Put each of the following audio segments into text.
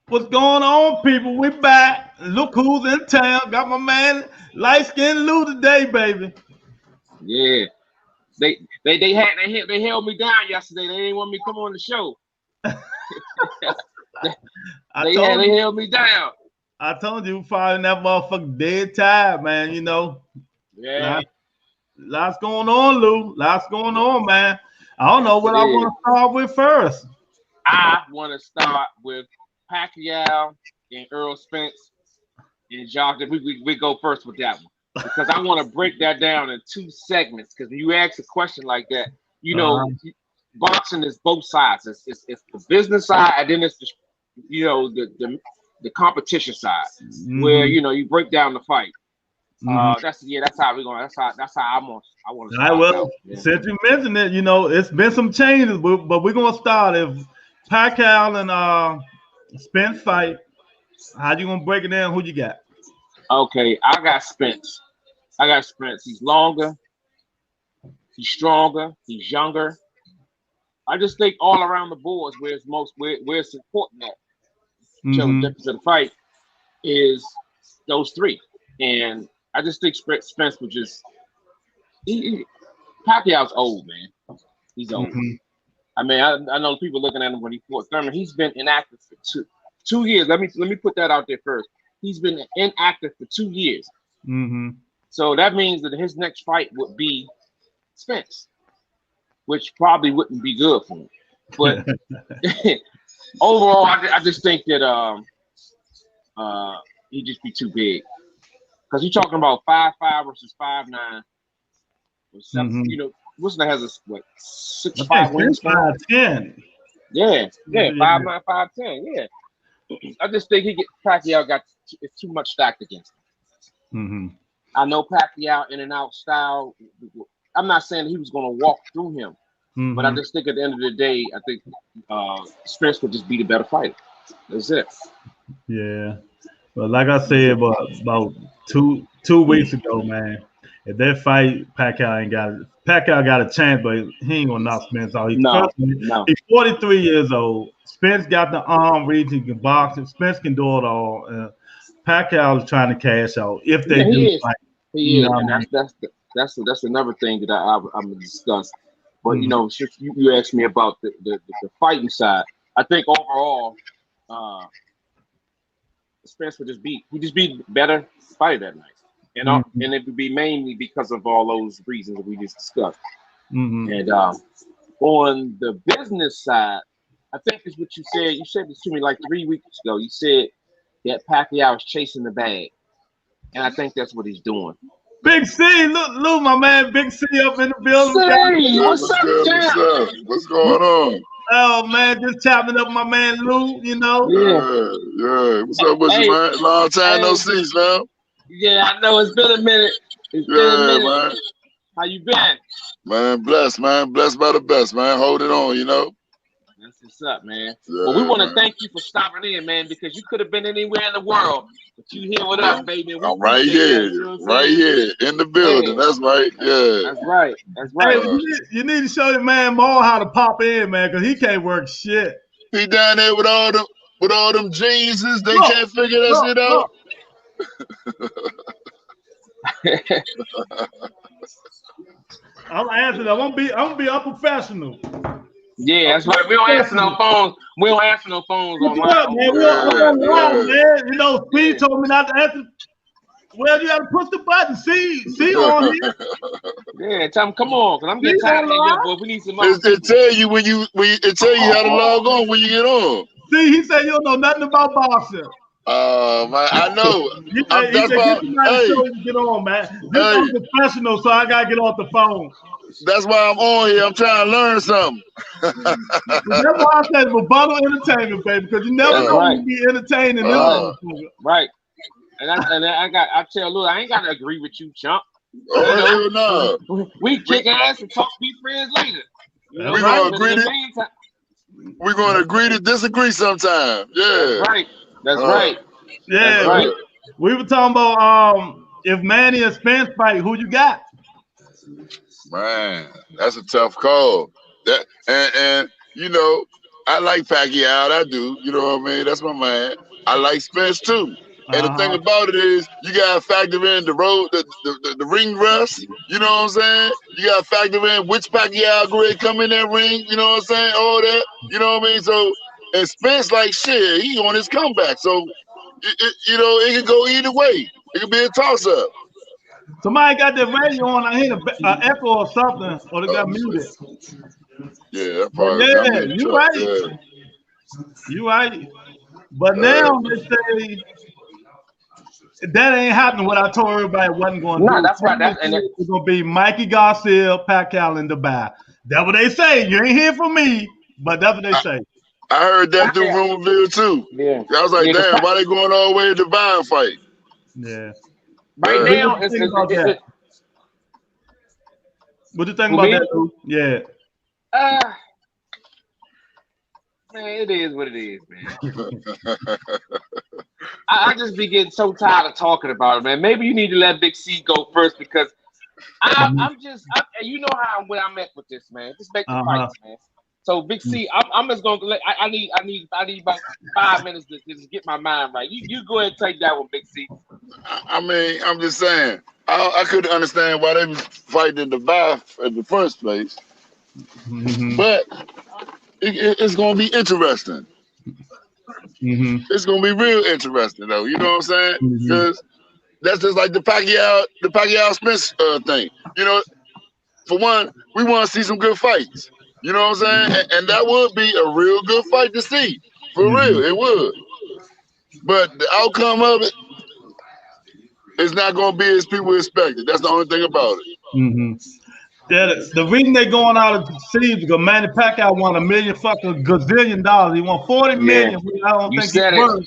What's going on, people? We back. Look who's in town. Got my man light skinned Lou today, baby. Yeah, they held me down yesterday. They didn't want me to come on the show. they, I told they you, held me down. I told you, finding that motherfucker dead tired, man. You know, Yeah, lots, lots going on, Lou. Lots going on, man. I don't know yes what it I is. want to start with first. I want to start with Pacquiao and Earl Spence and Jacques. We go first with that one because I want to break that down in two segments. Because when you ask a question like that, you Uh-huh. know, boxing is both sides. It's the business side, and then it's the the competition side, where Mm-hmm. you break down the fight. Mm-hmm. That's how we're going. That's how I want to All right, start it well, out. Yeah. since you mentioned it, it's been some changes, but we're gonna start if Pacquiao and Spence fight. How you gonna break it down? Who you got? Okay, I got Spence. I got Spence. He's longer. He's stronger. He's younger. I just think all around the boards where it's important at tell the Mm-hmm. difference of the fight is those three. And I just think Spence was just he Pacquiao's old, man. He's old. Mm-hmm. I mean, I know people looking at him when he fought Thurman. He's been inactive for two years. Let me put that out there first. He's been inactive for 2 years. Mm-hmm. So that means that his next fight would be Spence, which probably wouldn't be good for him. But overall, I just think that uh he'd just be too big because you're talking about 5'5" versus 5'9" or seven. Mm-hmm. Wilson has a what I six think five Spence wingspan. 5'10". Yeah, Yeah. 5'9", 5'10". Yeah, I just think Pacquiao got it's too much stacked against him. Mm-hmm. I know Pacquiao in and out style. I'm not saying he was going to walk through him, but I Mm-hmm. just think at the end of the day, I think Spence would just be the better fighter. That's it. Yeah. But like I That's said, it. about two weeks ago, man, if that fight Pacquiao got a chance, but he ain't gonna knock Spence out. No, no. He's 43 years old. Spence got the arm reach. He can box. Spence can do it all. Pacquiao is trying to cash out if they Yeah, do he is. fight. You He know is, what I and mean? that's another thing that I'm gonna discuss. But Mm-hmm. since you asked me about the fighting side, I think overall, uh, Spence would just be better fighter that night, Mm-hmm. and it would be mainly because of all those reasons that we just discussed. Mm-hmm. And on the business side, I think is what you said. You said this to me like 3 weeks ago. You said that Pacquiao is chasing the bag, and I think that's what he's doing. Big C, look, my man, Big C up in the building. What's Say, good? what's What's up, good? What's champ? up? What's going on? Oh man, just chopping up my man Lou. Yeah. Yeah. What's up with you, Hey, man? Long time no hey, see, man. yeah, I know it's been a minute. It's been a Yeah, minute. man. How you been? Man, blessed, man. Blessed by the best, man. Hold it on, you know? That's what's up, man. Well, we Yeah, want to man. thank you for stopping in, man, because you could have been anywhere in the world, but you here with us, baby. And we I'm right appreciate that. You here. know what I'm Right saying? here in the building. Yeah, That's right. Yeah. that's right. That's Hey, right. you need to show the man Maul how to pop in, man, because he can't work shit. He down there with all them jeanses. They Look, can't figure that look, shit out. look. I'm answering. I'm gonna be unprofessional. Yeah, that's right. We don't answer no Unprofessional. phones. We don't answer no phones What you online up, over man? here, We man. on live, Yeah, man. Speed Yeah. told me not to answer. Well, you gotta push the button. See on yeah. here. Yeah, tell them come on, cause I'm See getting tired on of hearing your live. voice. We need some other It people. tell you it tell you how to log on when you get on. See, he said you don't know nothing about boxing. Man, I know. He That's said get why. somebody to Hey, show you to get on, man. This hey, unprofessional, so I gotta get off the phone. that's why I'm on here. I'm trying to learn something. But that's why I said rebuttal entertainment, baby, because you never That's know when right. you be entertaining this Right. uh, motherfucker. Right. I tell Lou, I ain't gotta agree with you, chump. You oh hell know, no. we We kick ass and talk, be friends later. That's we right. gonna But in agree the to meantime, agree to disagree sometime. that's Yeah. right. That's Uh, right. That's Yeah, right. we were talking about if Manny and Spence fight, who you got? man, that's a tough call. That and you know I like Pacquiao. I do. You know what I mean? That's my man. I like Spence too. And the thing about it is, you gotta factor in the road, the ring rust. You know what I'm saying? You gotta factor in which Pacquiao grade come in that ring. You know what I'm saying? All that. You know what I mean? So, and Spence like shit. He on his comeback. So, you know, it could go either way. It could be a toss up. Somebody got the radio on. I hear an echo or something, or they got muted. Yeah, that But part. yeah, I'm in the you truck. right. Yeah. You right. But now they say that ain't happening. What I told everybody it wasn't going to No, do. that's right. It's going to be Mikey Garcia, Pacquiao, and Dubai. That's what they say. You ain't hear from me, but that's what they say. I heard that through Rumorville too. Yeah. I was like, damn, why they going all the way to Dubai fight? Yeah. Right now, what you think about that? What you think about that, dude? Yeah. Man, it is what it is, man. I just be getting so tired of talking about it, man. Maybe you need to let Big C go first because I'm just, you know how where I'm at with this, man. Just make the fights, man. So Big C, I'm just gonna let. I need about 5 minutes to just get my mind right. You go ahead and take that one, Big C. I mean, I'm just saying, I couldn't understand why they was fighting in Dubai in the first place, but it's gonna be interesting. It's gonna be real interesting, though. You know what I'm saying? Because that's just like the Pacquiao Spence thing. You know, for one, we want to see some good fights. You know what I'm saying? And that would be a real good fight to see. For real, it would. But the outcome of it is not going to be as people expected. That's the only thing about it. The reason they going out of the sea because Manny Pacquiao won $1 million fucking gazillion dollars. He won $40 million. I don't think he's worth.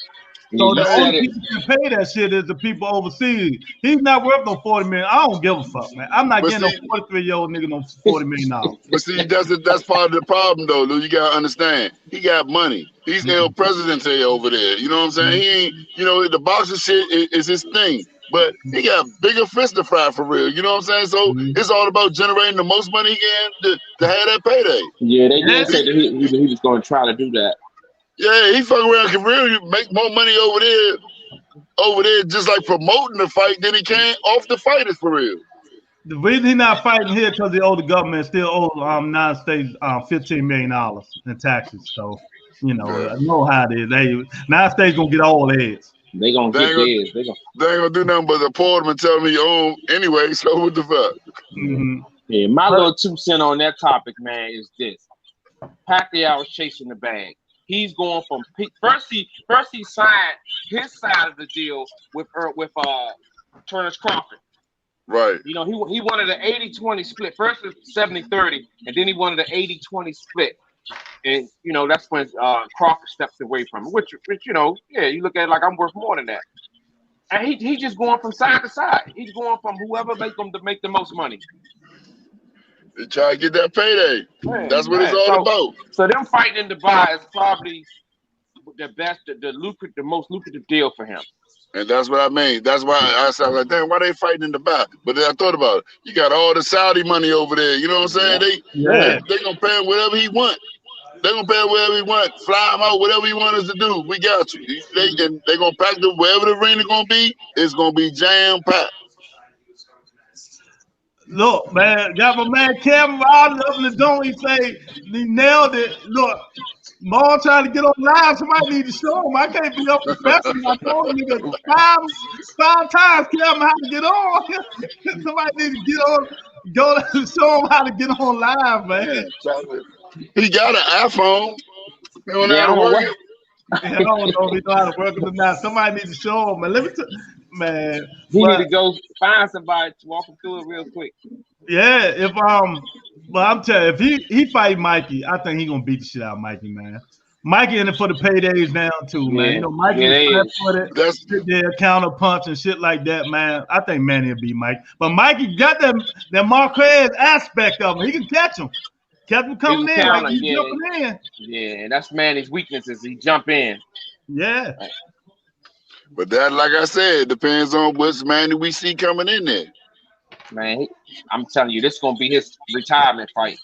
So the only people who can pay that shit is the people overseas. He's not worth no $40 million. I don't give a fuck, man. I'm not getting no 43-year-old nigga no $40 million. But see, that's part of the problem, though, Lou. You gotta understand. He got money. He's El Presidente over there. You know what I'm saying? He ain't. You know, the boxing shit is his thing. But he got bigger fish to fry for real. You know what I'm saying? So it's all about generating the most money he can to have that payday. Yeah, they did say that he was going to try to do that. Yeah, he fuck around can really make more money over there, just like promoting the fight than he can off the fighters for real. The reason he's not fighting here because the old government still owes United States $15 million in taxes. So, you know, I know how it is. United States gonna get all theirs. They gonna get theirs. They ain't gonna do nothing but support them and tell me you own anyway. So what the fuck? Yeah, my little 2 cents on that topic, man, is this: Pacquiao is chasing the bag. He's going from first he signed his side of the deal with Turner's Crawford. Right. You know, he wanted an 80-20 split. First it was 70-30, and then he wanted an 80-20 split. And you know, that's when Crawford stepped away from it. Which you know, yeah, you look at it like I'm worth more than that. And he just going from side to side. He's going from whoever make them to make the most money. They try to get that payday. That's what it's all about. So them fighting in Dubai is probably the best, the most lucrative deal for him. And that's what I mean. That's why I said, like, damn, why they fighting in Dubai? But then I thought about it. You got all the Saudi money over there. You know what I'm saying? They gonna pay him whatever he want. They gonna pay him whatever he want. Fly him out, whatever he want us to do. We got you. They gonna pack the wherever the arena gonna be. It's gonna be jam packed. Look, man, got my man Kevin Rodley up in the dome. He say he nailed it. Look, Maul trying to get on live. Somebody need to show him. I can't be up professional. I told him nigga five times, Kevin, how to get on. Somebody need to get on, go to show him how to get on live, man. He got an iPhone. He don't know how to work it. I don't know if he know how to work it or not. Somebody need to show him, man. Man, he need to go find somebody to walk him through it real quick. Yeah, but I'm telling you, if he fight Mikey, I think he gonna beat the shit out of Mikey, man. Mikey in it for the paydays now too, man. You know, Mikey is sit there, counter punch and shit like that, man. I think Manny will beat Mike, but Mikey got that Marquez aspect of him. He can catch him. Kept him coming in, like he's jumping in. Yeah, that's Manny's weaknesses. He jump in. Yeah. But that, like I said, depends on which Manny we see coming in there. Man, I'm telling you, this is gonna be his retirement fight.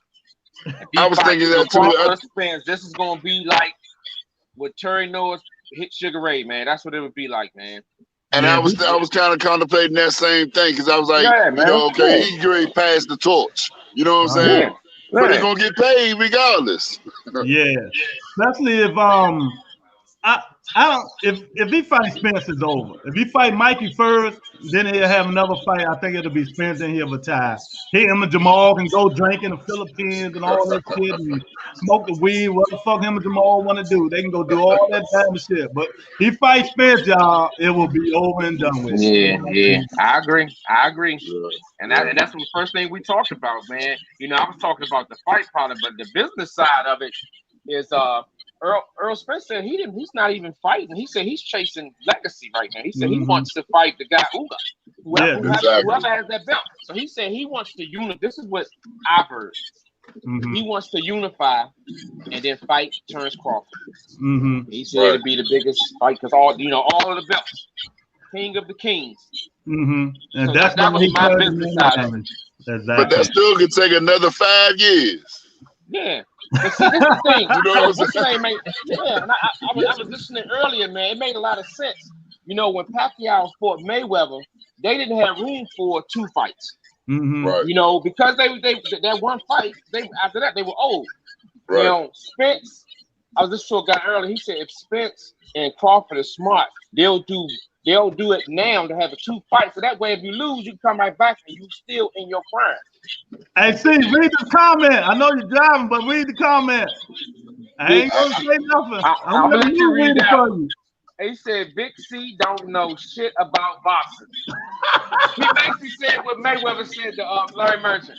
I was thinking that too. Spence, this is gonna be like what Terry Norris hit Sugar Ray, man. That's what it would be like, man. And I was kind of contemplating that same thing because I was like, okay, he's great past the torch. You know what I'm saying? Yeah. But he's gonna get paid regardless. Yeah, especially if I don't if he fights Spence, it's over. If he fight Mikey first, then he'll have another fight. I think it'll be Spence and he'll retire. Him and Jamal can go drink in the Philippines and all that shit and smoke the weed, what the fuck him and Jamal want to do. They can go do all that damn shit. But he fights Spence, y'all, it will be over and done with. Yeah. I agree. And that's the first thing we talked about, man. You know, I was talking about the fight part of it, but the business side of it is Earl Spence said he's not even fighting. He said he's chasing legacy right now. He said he wants to fight the guy Uga, whoever has that belt. So he said he wants to unify. This is what I've heard. He wants to unify and then fight Terrence Crawford. He said it'd be the biggest fight because all of the belts, king of the kings. And so that's that was my business side of it. Exactly. But that still could take another 5 years. Yeah. But see, this is the thing. I was listening earlier, man. It made a lot of sense. You know, when Pacquiao fought Mayweather, they didn't have room for 2 fights. Right. You know, because they that one fight, after that they were old. Right. You know, Spence. I was listening to a guy earlier. He said if Spence and Crawford are smart, they'll do it now to have a 2 fights. So that way, if you lose, you come right back and you still in your prime. Hey, see, read the comment. I know you're driving, but read the comment. I ain't gonna say nothing. I'm gonna let you read that. He said Big C don't know shit about boxing. He basically said what Mayweather said to Larry Merchant.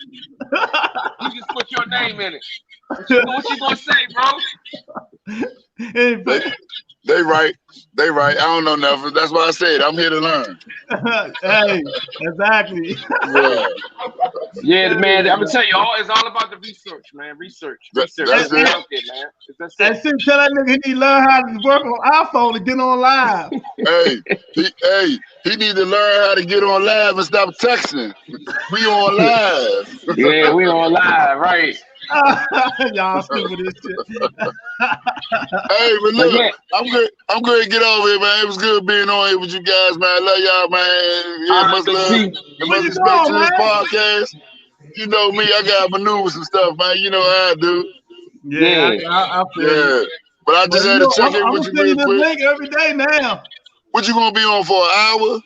You just put your name in it. What you gonna say, bro? They right. I don't know nothing. That's why I said I'm here to learn. Hey, exactly. Yeah, man. I'm gonna tell you, it's all about the research, man. Research. That's it. Man. And see, tell that nigga he need to learn how to work on iPhone to get on live. He need to learn how to get on live and stop texting. We on live. Yeah, we on live, right? Y'all stupid as shit. Hey, but look, I'm good to get over here, man. It was good being on here with you guys, man. I love y'all, man. Yeah, much love and much respect to this podcast. You know me, I got maneuver some stuff, man. You know how I do. Yeah, I feel it. But I just had to check in with you real quick. Link every day now. What you gonna be on for, an hour?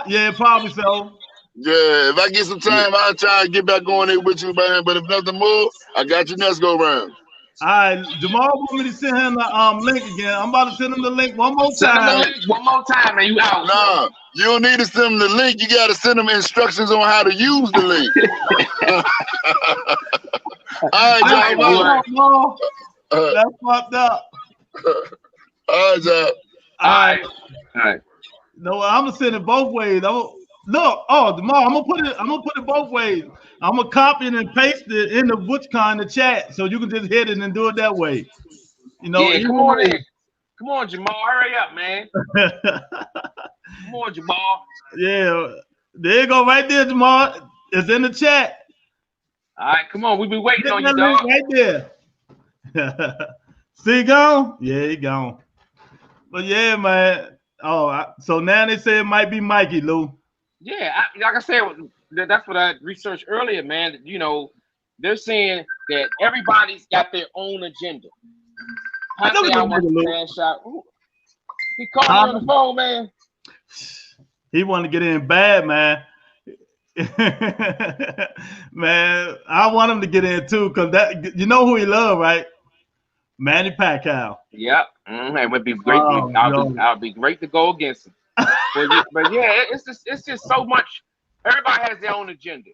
Yeah, probably so. Yeah, if I get some time, I'll try and get back on there with you, man. But if nothing more, I got you next go round. All right, Jamal want me to send him the link again. I'm about to send him the link one more time. One more time, and you out. Nah, you don't need to send him the link. You got to send him instructions on how to use the link. All right, Jamal. That's fucked up. All right, John. All right. No, I'm gonna send it both ways. Jamal, I'm gonna put it both ways. I'm gonna copy it and paste it in the WatchCon in the chat, so you can just hit it and do it that way. You know, come on, Jamal, hurry up, man. Come on, Jamal. Yeah, there you go, right there, Jamal. It's in the chat. All right, come on, we be waiting on you, dog. Right there. See, he gone? Yeah, he gone. But yeah, man. So now they say it might be Mikey, Lou. Yeah, like I said, that's what I researched earlier, man. You know, they're saying that everybody's got their own agenda. Pacquiao wants to cash out. He called me on the phone, man. He wanted to get in bad, man. Man, I want him to get in too, because that, you know who he love, right? Manny Pacquiao. Yep. It would be great. I'll be great to go against him. But yeah, it's just so much. Everybody has their own agenda.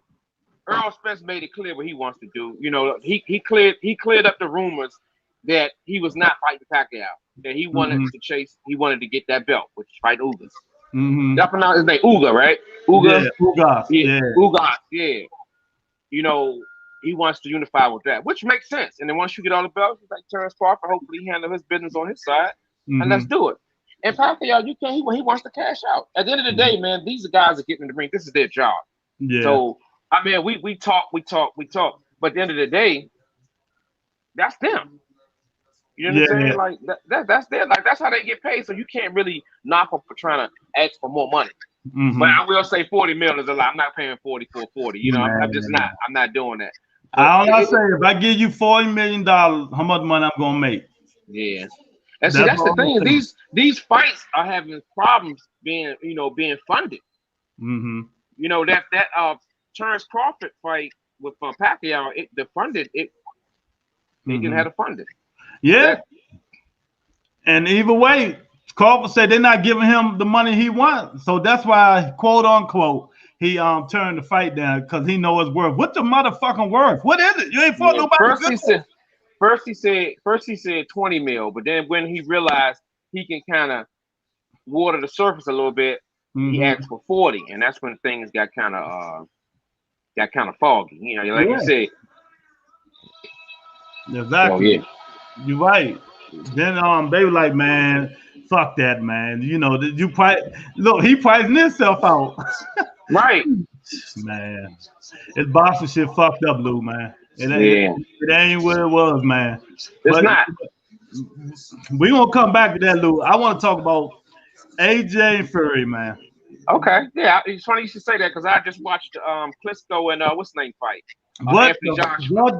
Earl Spence made it clear what he wants to do. You know, he cleared up the rumors that he was not fighting Pacquiao. That he wanted to chase. He wanted to get that belt, which is fight Ugas. That's pronounced his name, Uga, right? Uga. Yeah, Ugas. Yeah. You know, he wants to unify with that, which makes sense. And then once you get all the belts, like Terrence Crawford, hopefully he handle his business on his side, and let's do it. And Pacquiao, he wants to cash out. At the end of the day, man, these are guys that get in the ring. This is their job. Yeah. So I mean, we talk. But at the end of the day, that's them. You know what I'm saying? Like that's them. Like that's how they get paid. So you can't really knock them for trying to ask for more money. Mm-hmm. But I will say 40 million is a lot. I'm not paying 40 for 40. You know, I'm just not. I'm not doing that. So I say if I give you $40 million, how much money I'm gonna make? Yeah. And see, that's the thing. These fights are having problems being funded. Mm-hmm. You know that Terrence Crawford fight with Pacquiao, it didn't have the funding. Yeah. And either way, Crawford said they're not giving him the money he wants, so that's why, quote unquote, he turned the fight down because he knows his worth. What's the motherfucking worth? What is it? You ain't fought nobody. First he said 20 mil, but then when he realized he can kind of water the surface a little bit, he asked for 40, and that's when things got kind of foggy. You know, like you said. Exactly. You're right. Then they were like, man, fuck that, man. You know, he pricing himself out. Right. Man. It's boxing shit fucked up, Lou, man. It ain't what it was, man. It's not. We gonna come back to that, Lou. I want to talk about AJ and Fury, man. Okay. Yeah, it's funny you should say that because I just watched Klitschko and what's his name fight. What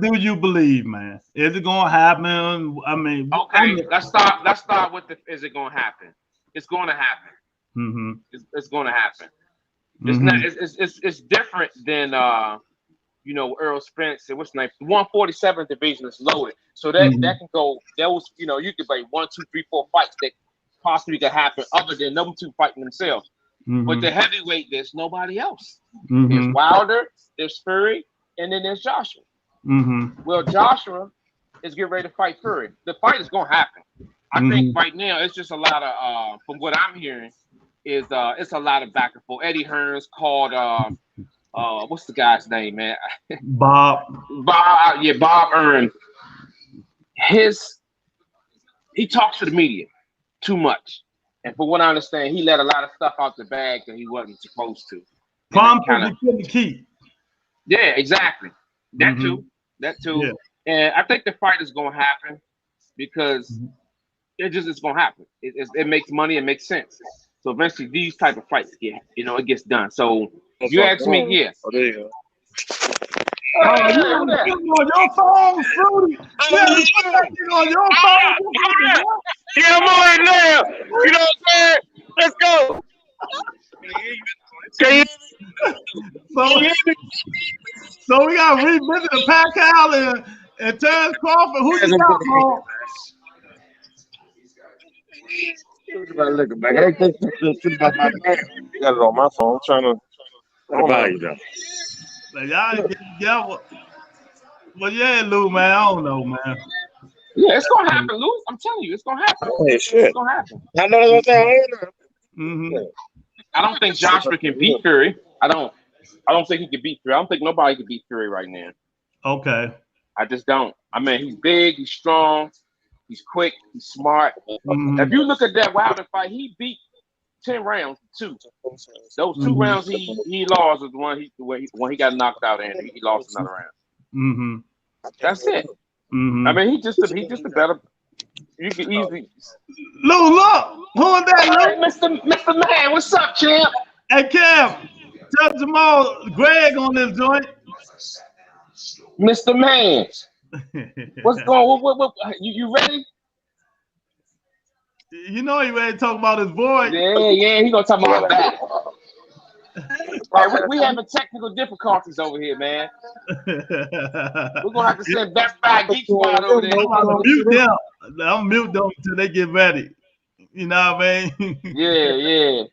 do you believe, man? Is it gonna happen? I mean, let's start with is it gonna happen? It's gonna happen. Mm-hmm. It's gonna happen. It's not. It's different than Earl Spence and what's the name. 147th division is loaded, so that can go. Those you could play 1, 2, 3, 4 fights that possibly could happen other than them two fighting themselves. But the heavyweight, there's nobody else. There's Wilder, there's Fury, and then there's Joshua. Well, Joshua is getting ready to fight Fury. The fight is gonna happen. I think right now it's just a lot of from what I'm hearing is it's a lot of back and forth. Eddie Hearns called what's the guy's name, man? Bob Earn. He talks to the media too much. And for what I understand, he let a lot of stuff out the bag that he wasn't supposed to. Problem he couldn't keep. Yeah, exactly. That too. Yeah. And I think the fight is going to happen because it's going to happen. It makes money. It makes sense. So eventually, these type of fights it gets done. So you ask me, yeah. Oh, there you go. On your phone, Fruity. On your phone. Yeah, I'm on it now. You know what I'm saying? Let's go. So we got to revisit the Pacquiao and Terrence Crawford. Who you got, Paul? Look back. I think about my man. You got it on my phone. I'm trying to. Well, yeah, Lou, man. I don't know, man. Yeah, it's gonna happen, Lou. I'm telling you, it's gonna happen. Hey, shit. It's gonna happen. I know what I'm saying. I don't think Joshua can beat Fury. I don't think he can beat Fury. I don't think nobody can beat Fury right now. Okay. I just don't. I mean, he's big, he's strong, he's quick, he's smart. If you look at that Wilder fight, he beat 10 rounds, 2. Those 2 rounds he lost was the one he got knocked out in. He lost another round. That's it. I mean, he's just a better. You can easily. Lou, look, who is that, Lou? Mr. Man, what's up, champ? Hey, Cam, tell Jamal Greg on this joint. Mr. Man, what's going on? What, you ready? You know he ready to talk about his boy. Yeah, he gonna talk about my back. Right, we having technical difficulties over here, man. We're gonna have to send Best Buy Geek Squad over there. I'm mute them until they get ready. You know what I mean? Yeah.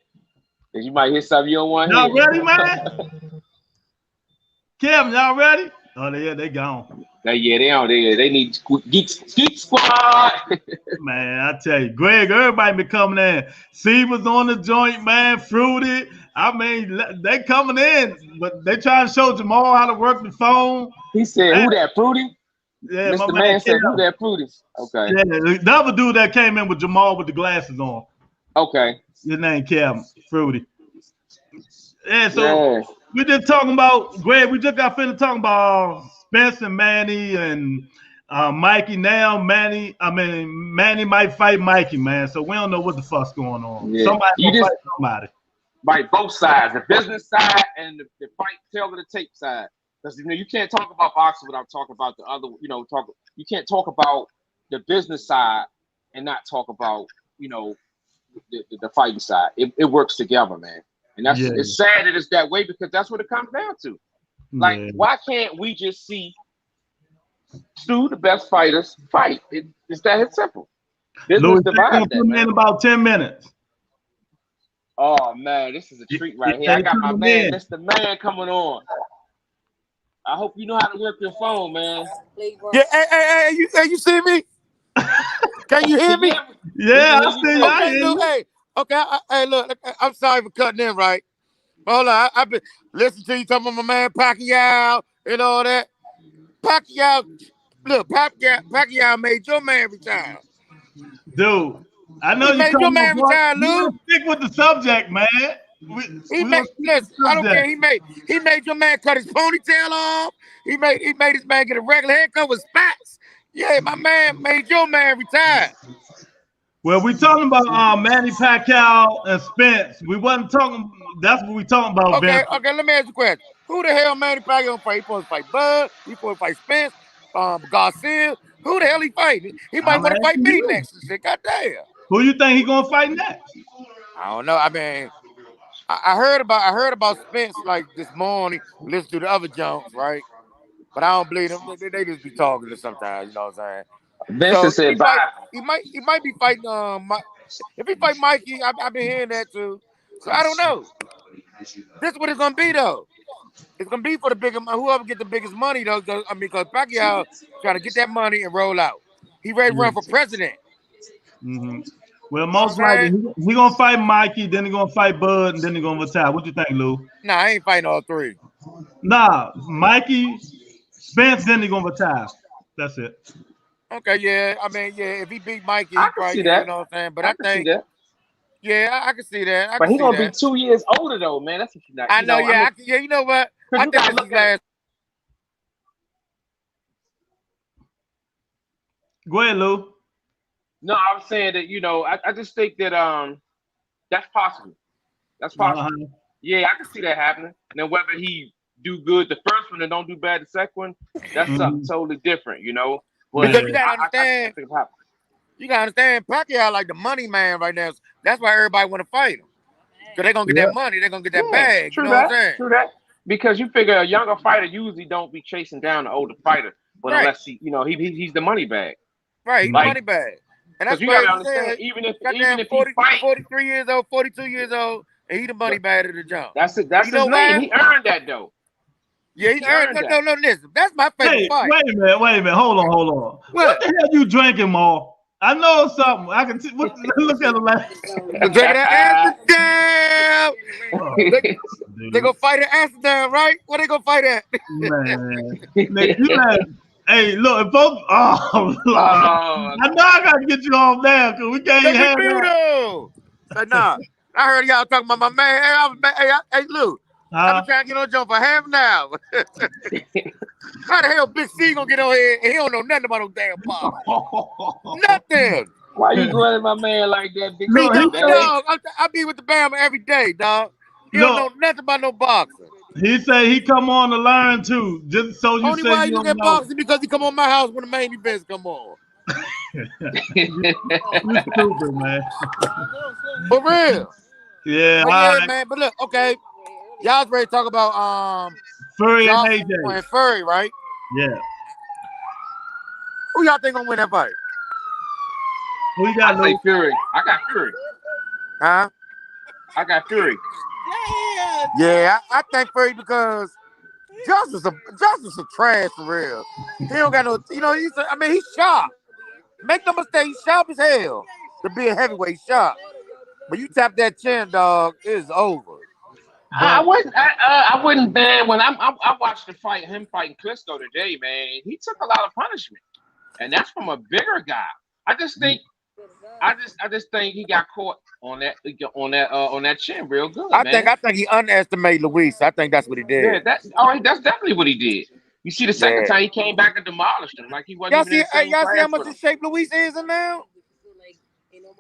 You might hear something you don't want to hear. Y'all ready, man? Kevin, y'all ready? Oh, they gone. They on there. They need Geek Squad. Man, I tell you, Greg, everybody be coming in. C was on the joint, man. Fruity. I mean, they coming in, but they trying to show Jamal how to work the phone. He said, man. Who that, Fruity? Yeah, Mr. Man said, who that, Fruity? Okay. Yeah, the other dude that came in with Jamal with the glasses on. Okay. His name Kevin, Fruity. Yeah, so we just talking about, Greg, we just got finished talking about Spence and Manny and Mikey now, Manny. Manny might fight Mikey, man. So we don't know what the fuck's going on. Yeah. Somebody gonna fight somebody. Right, both sides, the business side and the fight tail of the tape side. Because you can't talk about boxing without talking about the other. You can't talk about the business side and not talk about the fighting side. It works together, man. And it's sad that it's that way because that's what it comes down to. Like, why can't we just see two the best fighters fight? It's that simple. Louis, gonna put me in about 10 minutes. Oh man, this is a treat right here. I got my man, Mr. Man, coming on. I hope you know how to work your phone, man. Yeah, hey, you see me? Can you hear me? Yeah, I see you. Okay, hey, look, I'm sorry for cutting in, right? Hold on, I've been listening to you talking about my man Pacquiao and all that. Pacquiao made your man retire. Dude, I know he made your man retire, Lou. Stick with the subject, man. Listen, I don't care. He made your man cut his ponytail off. He made his man get a regular haircut with spats. Yeah, my man made your man retire. Well, we talking about Manny Pacquiao and Spence. We wasn't talking. That's what we talking about. Okay. Let me ask you a question. Who the hell Manny Pacquiao gonna fight? He supposed to fight Bud. He supposed to fight Spence. Garcia. Who the hell he fighting? He might want to fight me next and shit. Goddamn. Who you think he gonna fight next? I don't know. I mean, I heard about Spence like this morning. Listen to the other Jones, right? But I don't believe them. They just be talking to sometimes. You know what I'm saying? Vincent said bye. He might be fighting. If he fight Mikey, I've been hearing that too. So I don't know. This is what it's gonna be though. It's gonna be for the bigger whoever get the biggest money though. Because Pacquiao trying to get that money and roll out. He ready to run for president. Mm-hmm. Well, most likely he gonna fight Mikey, then he gonna fight Bud, and then he gonna retire. What you think, Lou? Nah, I ain't fighting all three. Nah, Mikey, Spence, then he gonna retire. That's it. Okay, yeah. I mean, yeah. If he beat Mikey, I can see that. You know what I'm saying? But I think, yeah, I can see that. But he's gonna be 2 years older though, man. That's what I know. Yeah, you know what? I think this is last. Go ahead, Lou. No, I was saying that I just think that that's possible. That's possible. Yeah, I can see that happening. Now whether he do good the first one and don't do bad the second one, that's something totally different, But because you gotta understand. You gotta understand, Pacquiao like the money man right now. That's why everybody want to fight him. Because they're gonna get that money, they're gonna get that bag. True you know that, what I'm saying? True that. Because you figure a younger fighter usually don't be chasing down an older fighter, but unless he's the money bag. Right, he's the money bag. And that's you gotta understand, even if he fight 43 years old, 42 years old, and he the money bag of the jump. That's it. That's his name. He earned that though. Yeah, he earned that. No, listen. That's my favorite fight. Wait a minute. Hold on. What the hell you drinking, Ma? I know something. I can look at him like drinking that Amsterdam. They gonna fight at Amsterdam, right? What they gonna fight at? Man, hey, look, if folks, I know I gotta get you off there because we can't have that. Nah, I heard y'all talking about my man. Hey, Lou. I've been trying to get on Joe for half an hour. How the hell Big C gonna get on here and he don't know nothing about no damn box? Nothing. Why you running my man like that, Big C? Dog, I be with the Bama every day, dog. He don't know nothing about no boxing. He say he come on to learn too. Just so you only say why you look at boxing because he come on my house when the main events come on. You stupid, man. For real. Yeah, man. But look, okay. Y'all's ready to talk about Fury and AJ. And Fury, right? Yeah. Who y'all think gonna win that fight? Who you got? I say Fury. I got Fury. Huh? I got Fury. Yeah, I think Fury because Justice a trash for real. He don't got no, he's sharp. Make no mistake, he's sharp as hell to be a heavyweight sharp. But you tap that chin, dog, it's over. I wouldn't ban when I watched him fighting Klitschko today, man. He took a lot of punishment, and that's from a bigger guy. I just think he got caught on that chin real good. I think he underestimated Luis. I think that's what he did. Yeah, that's definitely what he did. You see, the second time he came back and demolished him, like he wasn't y'all even in the same y'all see how class much in shape Luis is in now?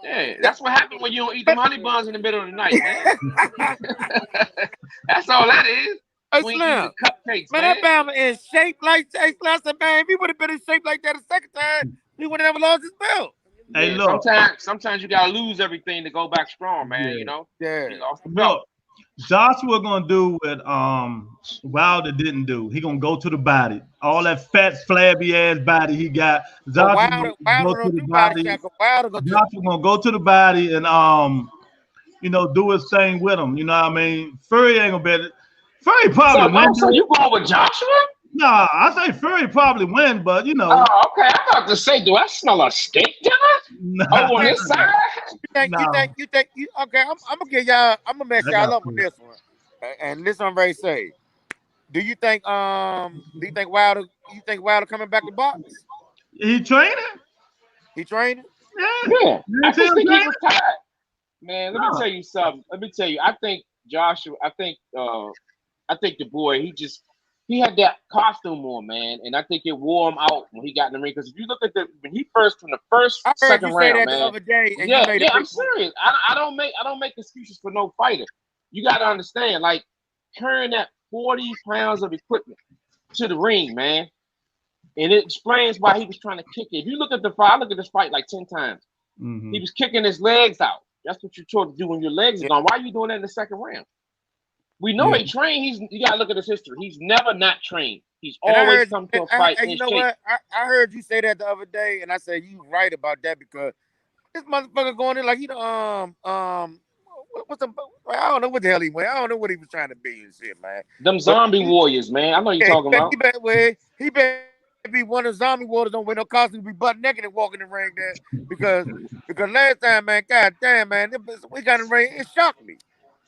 Yeah, that's what happened when you don't eat them honey buns in the middle of the night, man. That's all that is. We ain't eating cupcakes, man. That Bama in shape like Chase Lester, man. If he would have been in shape like that the second time, he would have never lost his belt. Hey, yeah, look. Sometimes you gotta lose everything to go back strong, man. You know. Yeah. He lost the belt. Look, Joshua gonna do what Wilder didn't do. He gonna go to the body. All that fat, flabby ass body he got. Joshua gonna go to the body. Joshua gonna go to the body and do his thing with him. You know what I mean? Fury ain't gonna bet it. Fury probably win. So you going with Joshua? Nah, I say Fury probably win, but you know. Oh, okay. I'm about to say, do I smell a steak dinner? Nah, on this side? You think okay, I'm gonna give y'all, I'm gonna mess y'all up with this one. And this one very safe. Do you think Wilder coming back to box? He training? Yeah. I just think he's retired. Man, let me tell you something. I think Joshua, I think the boy, he had that costume on, man, and I think it wore him out when he got in the ring. Because if you look at when he from the first, second round, man. The other day, and I'm serious. I don't make excuses for no fighter. You got to understand, like carrying that 40 pounds of equipment to the ring, man, and it explains why he was trying to kick it. If you look at the fight, I look at this fight like 10 times. Mm-hmm. He was kicking his legs out. That's what you're trying to do when your legs are gone. Why are you doing that in the second round? We know he trained. You gotta look at his history. He's never not trained. He's always come to a fight. And you know what? I heard you say that the other day, and I said you right about that because this motherfucker going in like he what's the, I don't know what the hell he went. I don't know what he was trying to be and shit, man. Them zombie warriors, man. I know you're talking about. He better be one of the zombie warriors. Don't wear no costume, be butt naked and walk in the ring there because last time, man, god damn, man, we got in the ring. It shocked me.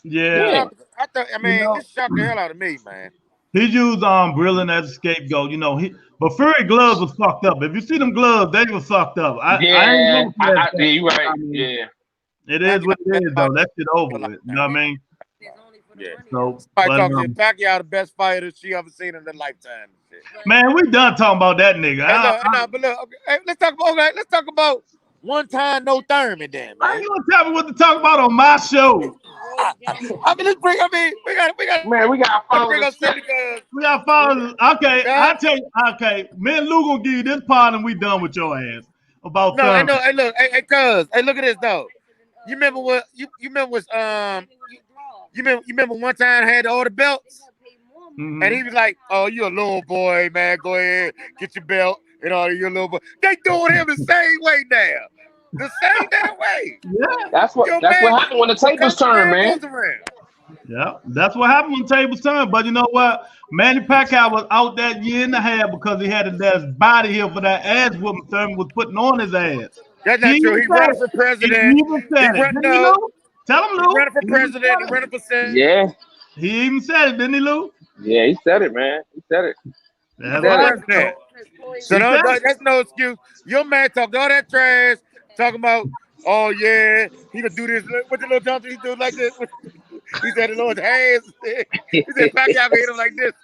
Yeah. It shocked the hell out of me, man. He used Brilliant as a scapegoat, but Fury gloves was fucked up. If you see them gloves, they were fucked up. You're right. Yeah. It is what it is, though. That shit over with. You know what I mean? Yeah. So, talking Pacquiao, the best fighter she ever seen in her lifetime. Man, we done talking about that nigga. But look, okay, let's talk about one time no Thurman, then, man. I ain't gonna tell me what to talk about on my show. We got to follow. Okay, I tell you. Okay, me and Lou gonna give you this part, and we done with your ass about. No, cuz, look at this though. You remember what? You remember one time I had all the belts, and he was like, "Oh, you a little boy, man. Go ahead, get your belt." And all you little boy, they doing him the same way now. The same damn way. Yeah, that's what happened when the tables turn, man. Yeah, that's what happened when tables turn. But you know what? Manny Pacquiao was out that year and a half because he had that body here for that ass whooping Thurman was putting on his ass. That's not true. He running for president. Tell him, Lou. He running for president. He running for senate. Yeah. He even said it, didn't he, Lou? Yeah, he said it, man. He said it. So that's no excuse. Your man talked all that trash, talking about, oh yeah, he gonna do this. What the little Johnson he do like this? He said the Lord's hands. He said Pacquiao hit him like this.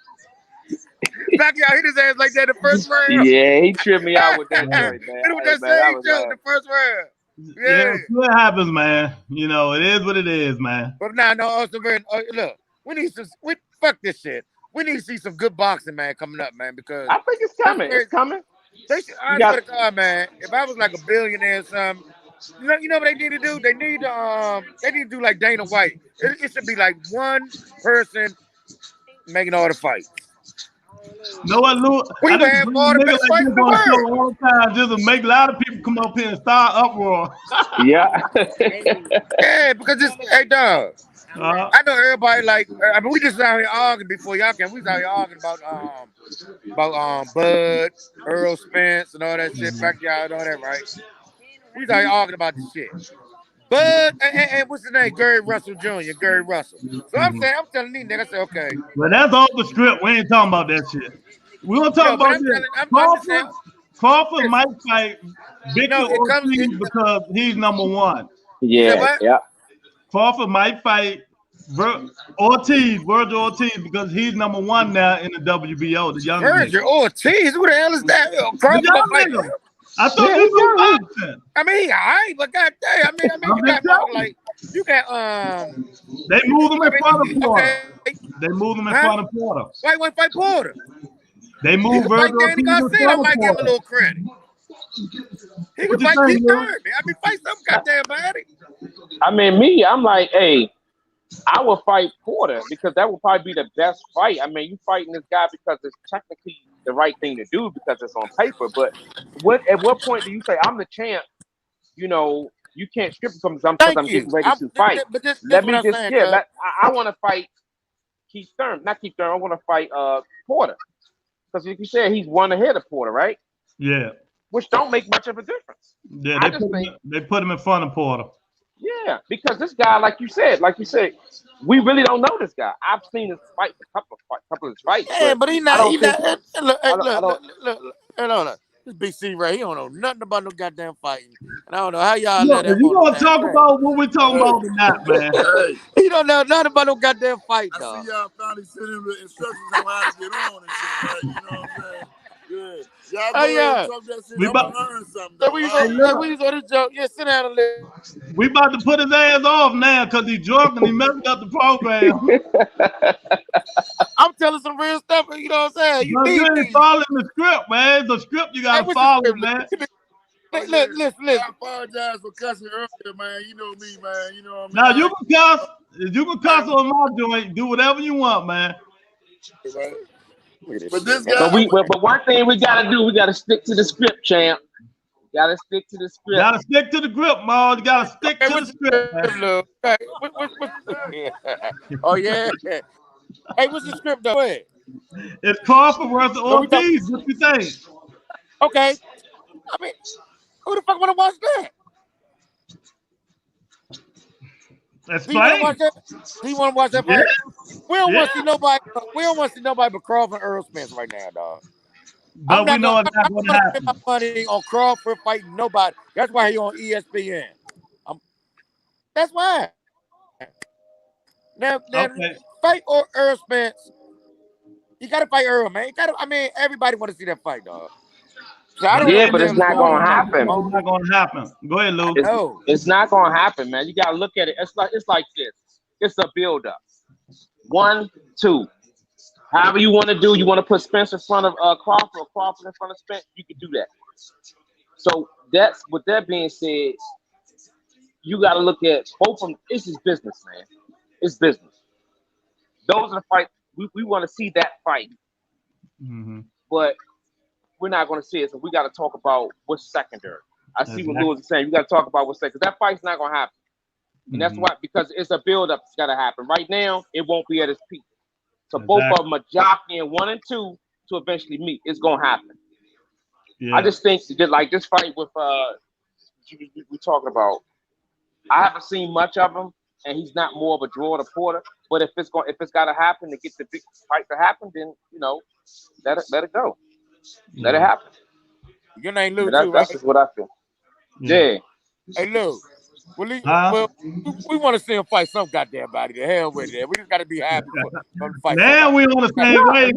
Pacquiao hit his ass like that in the first round. Yeah, he tripped me out with that. Hit him with that same joke in the first round. Yeah, what happens, man. It is what it is, man. But look, fuck this shit. We need to see some good boxing, man, coming up, man, because I think it's coming. It's coming. I swear to God, man, if I was like a billionaire or something, you know what they need to do? They need to do like Dana White. It should be like one person making all the fights. You know what, Lou? We have all the best fights in the world. All the time, just to make a lot of people come up here and start uproar. Yeah. Yeah, because hey, dog. I know everybody we just out here arguing before y'all came. We was out here arguing about Bud, Earl Spence, and all that shit, Pacquiao and all that, right? We was out here arguing about this shit. Bud and what's his name? Gary Russell Jr. Gary Russell. So I'm telling these niggas, I said, okay. Well, that's all the script. We ain't talking about that shit. We gonna talk about this. Crawford might fight Victor Ortiz because he's number one. Yeah. Crawford might fight Virgil Ortiz, because he's number one now in the WBO, the younger nigga. Virgil Ortiz, who the hell is that? Crawford gonna fight him? I thought you knew boxing. I mean, all right, but goddamn, I mean, you got like you got They moved him in front of Porter. They moved him in front of Porter. Why you want to fight Porter? They moved Virgil Ortiz in front of Porter. I might give him a little credit. He can fight Keith Thurman. I mean, fight some goddamn body. I mean, I'm like, hey, I would fight Porter because that would probably be the best fight. I mean, you fighting this guy because it's technically the right thing to do because it's on paper. But at what point do you say I'm the champ? You know, you can't strip from because I'm getting ready to fight. Let me just I want to fight Keith Thurman, not Keith Thurman. I want to fight Porter because like you said, he's one ahead of Porter, right? Yeah. Which don't make much of a difference. Yeah, they put him in front of Porter. Yeah, because this guy, like you said, we really don't know this guy. I've seen his fight, a couple of his fights. Yeah, but he's not. Look. This BC right, he don't know nothing about no goddamn fighting. And I don't know how y'all let him. You gonna talk about what we're talking about tonight, man? He don't know nothing about no goddamn fight, dog. I see y'all finally sending him the instructions on how to get on and shit, right? You know what I'm saying? Good. Y'all go ahead and talk that shit. I'm gonna learn something. So we on this joke. Yeah, sit down and live. We about to put his ass off now because he's drunk and he messed up the program. I'm telling some real stuff. You know what I'm saying? You ain't following the script, man. It's a script you gotta follow, man. Listen. I apologize for cussing earlier, man. You know me, man. You know what I mean? Now you can cuss on my joint. Do whatever you want, man. Right. But this guy, but one thing we gotta do, we gotta stick to the script, champ. Gotta stick to the script. Gotta stick to the grip, man. You gotta stick to the script. Oh yeah. Hey, what's the script though? It's Crawford versus Ortiz. What you think? Okay. I mean, who the fuck wanna watch that? That's Do you want to watch that fight? Yeah. We don't want to see nobody. We don't want to see nobody but Crawford and Earl Spence right now, dog. But we know it's not going to happen. I'm not going to spend my money on Crawford fighting nobody. That's why he on ESPN. That's why. Now fight or Earl Spence. You got to fight Earl, man. Everybody want to see that fight, dog. So but it's not going to happen. It's not going to happen. Go ahead, Lou. It's not going to happen, man. You got to look at it. It's like this. It's a build-up. 1, 2. However you want to do. You want to put Spence in front of Crawford or Crawford in front of Spence. You can do that. So with that being said, you got to look at both of them. This is business, man. It's business. Those are the fights. We want to see that fight. Mm-hmm. But we're not going to see it, so we got to talk about what's secondary. I see what Lewis is saying. You got to talk about what's secondary. That fight's not going to happen. And that's why, because it's a build-up that's got to happen. Right now, it won't be at its peak. So both of them are jockeying 1 and 2 to eventually meet. It's going to happen. Yeah. I just think that, like this fight with we're talking about, I haven't seen much of him, and he's not more of a draw to Porter. But if it's got to happen to get the big fight to happen, then let it go. Let it happen. Your name Lou, that's just what I feel. Yeah. Hey Lou, we want to see him fight some goddamn body. The hell with it. We just got to be happy for the fight. Man, we on the same wave.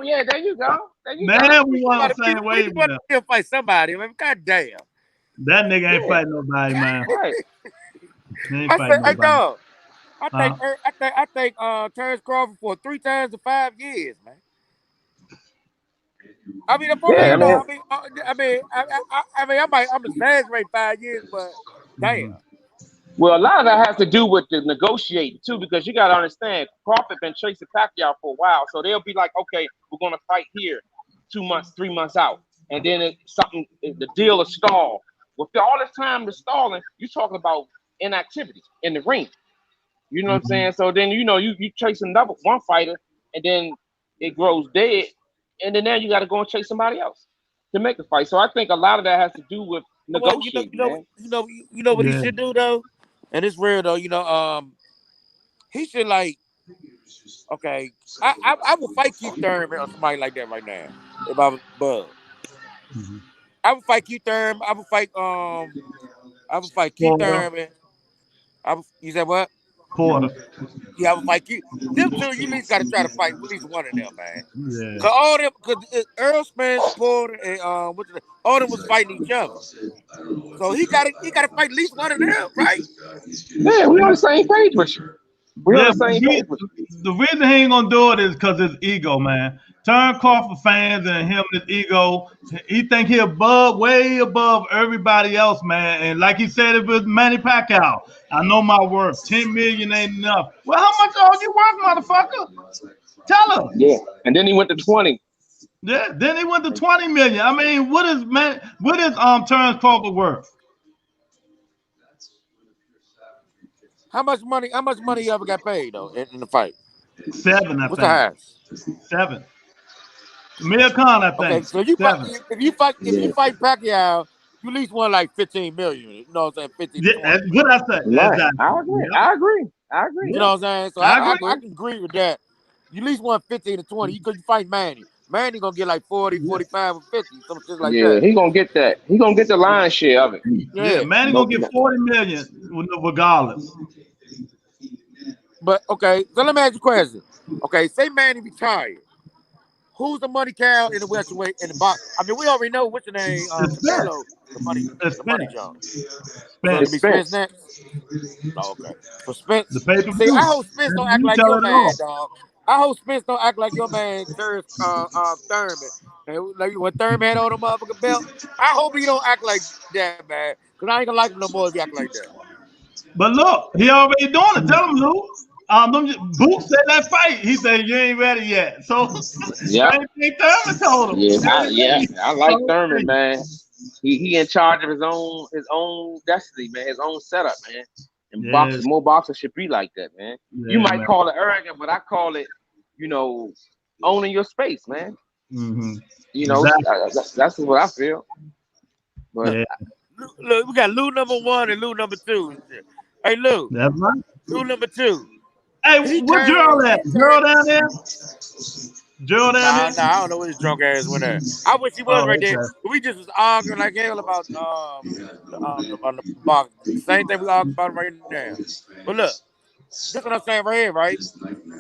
Yeah, there you go. We on the same wave. We want to see him fight somebody. I mean, goddamn. That nigga ain't fighting nobody, man. Right. I think Terrence Crawford for 3 times in 5 years, man. I'm exaggerating 5 years, but damn. Well, a lot of that has to do with the negotiating too, because you gotta understand, Crawford been chasing Pacquiao for a while, so they'll be like, okay, we're gonna fight here 2 months, 3 months out, and then the deal is stalled. With all this time to stalling, you're talking about inactivity in the ring. You know what I'm saying? So then you chase one fighter, and then it grows dead. And then now you got to go and chase somebody else to make a fight. So I think a lot of that has to do with negotiating. You know what he should do though, and it's real though. He should okay. I would fight Keith Thurman or somebody like that right now if I was Bud. Mm-hmm. I would fight Keith Thurman. I would fight Keith Thurman. You said what? Porter. You have a fight. Them two, you at least got to try to fight at least one of them, man. Yeah. Cause all them, cause Earl Spence, Porter, and all them was fighting each other. So he got to fight at least one of them, right? Yeah, we on the same page with you. The reason he ain't gonna do it is because his ego, man. Turn Crawford fans and him, his ego. He think he way above everybody else, man. And like he said, it was Manny Pacquiao. I know my worth. 10 million ain't enough. Well, how much are you worth, motherfucker? Tell us. Yeah, and then he went to 20. Yeah, then he went to 20 million. I mean, what is Terrence Crawford worth? How much money you ever got paid though in the fight? 7, I What's think. The highest? 7. Amir Khan, I think. Okay, so if you fight Pacquiao, you at least won like 15 million. You know what I'm saying? 15. Yeah, that's what I said. Right. Exactly. I agree. You know what I'm saying? So I can agree with that. You at least won 15 to 20. You could fight Manny. Manny gonna get like 40, 45, or 50, some shit like that. Yeah, he gonna get that. He gonna get the lion's share of it. Yeah, Manny gonna get 40 million regardless. But okay, so let me ask you a question. Okay, say Manny retired. Who's the money cow in the welterweight in the box? I mean, we already know what's the name. Canelo, the money job. Spence. Spence next. Oh, okay. So Spence. See, I hope Spence don't act like your man, dog. I hope Spence don't act like your man, Thurman. Like when Thurman had all the motherfucking belt. I hope he don't act like that, man. Cause I ain't gonna like him no more if he act like that. But look, he already doing it. Tell him, Lou. Boots said that fight. He said you ain't ready yet. So Thurman told him. I like Thurman, man. He in charge of his own destiny, man. His own setup, man. And more boxers should be like that, man. Yeah, you might call it arrogant, but I call it, owning your space, man. Mm-hmm. That's what I feel. But look, we got Lou number 1 and Lou number 2. Hey, Lou. That's right. Lou number 2. Hey, where Gerald at? Gerald down there? Gerald down there? Nah, I don't know where his drunk ass went at. I wish he was right there. We just was arguing like hell about the box. Same thing we arguing about right now. But look, this is what I'm saying right here, right?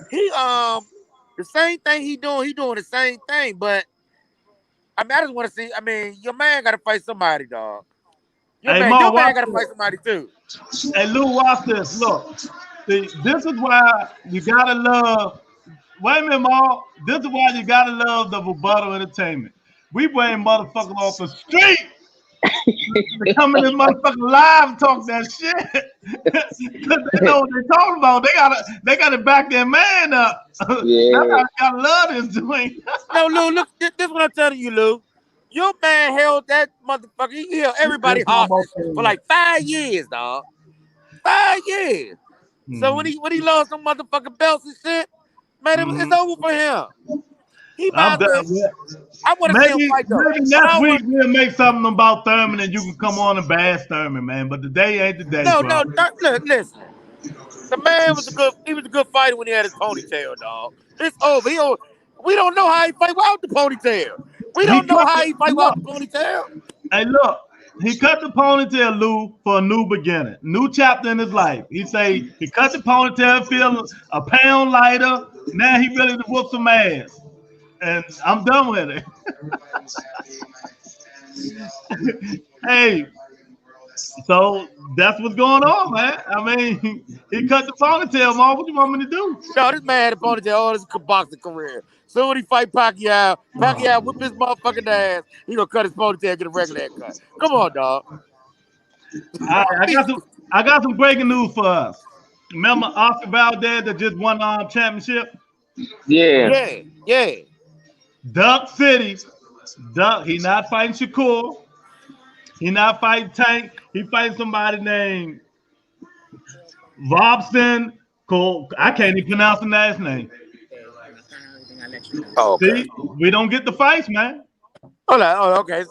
He the same thing he doing the same thing, but I just want to see. Your man got to fight somebody, dog. Your man got to fight somebody too. Hey, Lou, watch this. Look, this is why you gotta love. Wait a minute, Ma. This is why you gotta love the rebuttal entertainment. We bring motherfuckers off the street. They come in this motherfucker live and talk that shit. Because they know what they're talking about. They gotta back their man up. Yeah. That's how you gotta love this doing. No, Lou, look, this is what I'm telling you, Lou. Your man held that motherfucker. He held everybody hostage for like 5 years, dog. 5 years. So when he lost some motherfucking belts and shit, man, it's over for him. He might I want to see him fight though. Maybe next week we'll make something about Thurman and you can come on and bash Thurman, man. But the day ain't the day. No, listen. The man was a good fighter when he had his ponytail, dog. It's over. We don't know how he fight without the ponytail. We don't know how he fight without the ponytail. Hey, look. He cut the ponytail, Lou, for a new beginning, new chapter in his life. He cut the ponytail, feel a pound lighter. Now he ready to whoop some ass, and I'm done with it. Hey, so that's what's going on, man. He cut the ponytail, man. What you want me to do? No, this man had a ponytail all his boxing career. So when he fight Pacquiao whip his motherfucking ass. He gonna cut his ponytail, get a regular haircut. Come on, dog. I got some breaking news for us. Remember Oscar Valdez that just won the championship? Yeah. Duck City. He not fighting Shakur. He not fighting Tank. He fighting somebody named Robson. I can't even pronounce the last name. Oh, okay. See, we don't get the fights, man. Okay.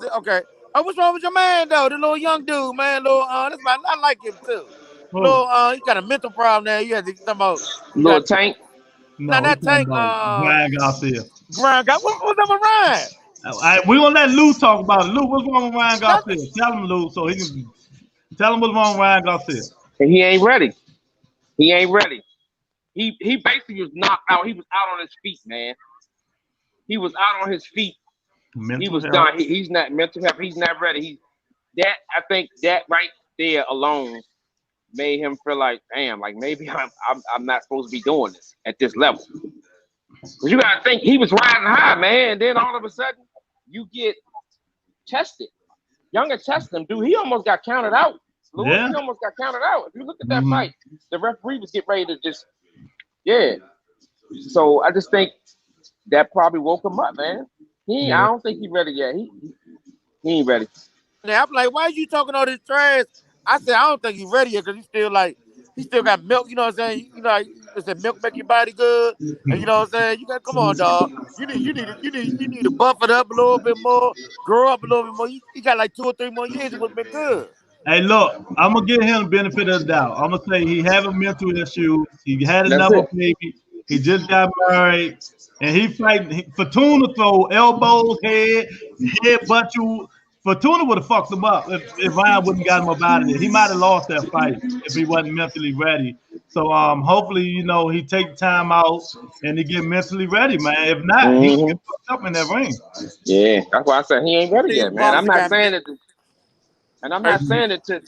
Oh, what's wrong with your man though? The little young dude, man. I like him too. He got a mental problem there. You had to talk about little Tank. No, not Tank. Brian Garcia. What's up with Ryan? We gonna let Lou talk about it. Lou, what's wrong with Ryan Garcia? Tell him, Lou, so he can tell him what's wrong with Ryan Garcia. And he ain't ready. He ain't ready. He basically was knocked out. He was out on his feet, man. He was out on his feet. He was done. He's not mental health. He's not ready. I think that right there alone made him feel like, damn, like maybe I'm not supposed to be doing this at this level. Because you gotta think he was riding high, man. And then all of a sudden you get tested. Younger tested him, dude. He almost got counted out. Lewis, he almost got counted out. If you look at that fight, the referee was getting ready to just, So I just think that probably woke him up, man. I don't think he's ready yet. He ain't ready. Now I'm like, why are you talking all this trash? I said, I don't think he's ready yet because he still got milk. You know what I'm saying? You know, like, milk make your body good, and you know what I'm saying. You got come on, dog. You need to buff it up a little bit more, grow up a little bit more. You got like 2 or 3 more years. It would have been good. Hey, look, I'm gonna give him the benefit of the doubt. I'm gonna say he having mental issues. He had another baby. He just got married, and he fighting. Fortuna throw elbows, head butt you. Fortuna would have fucked him up if Ryan wouldn't got him up out of it. He might have lost that fight if he wasn't mentally ready. So hopefully, he take time out and he get mentally ready, man. If not, he can get fucked up in that ring. Yeah, that's why I said he ain't ready yet, man. I'm not saying it. And I'm not saying it to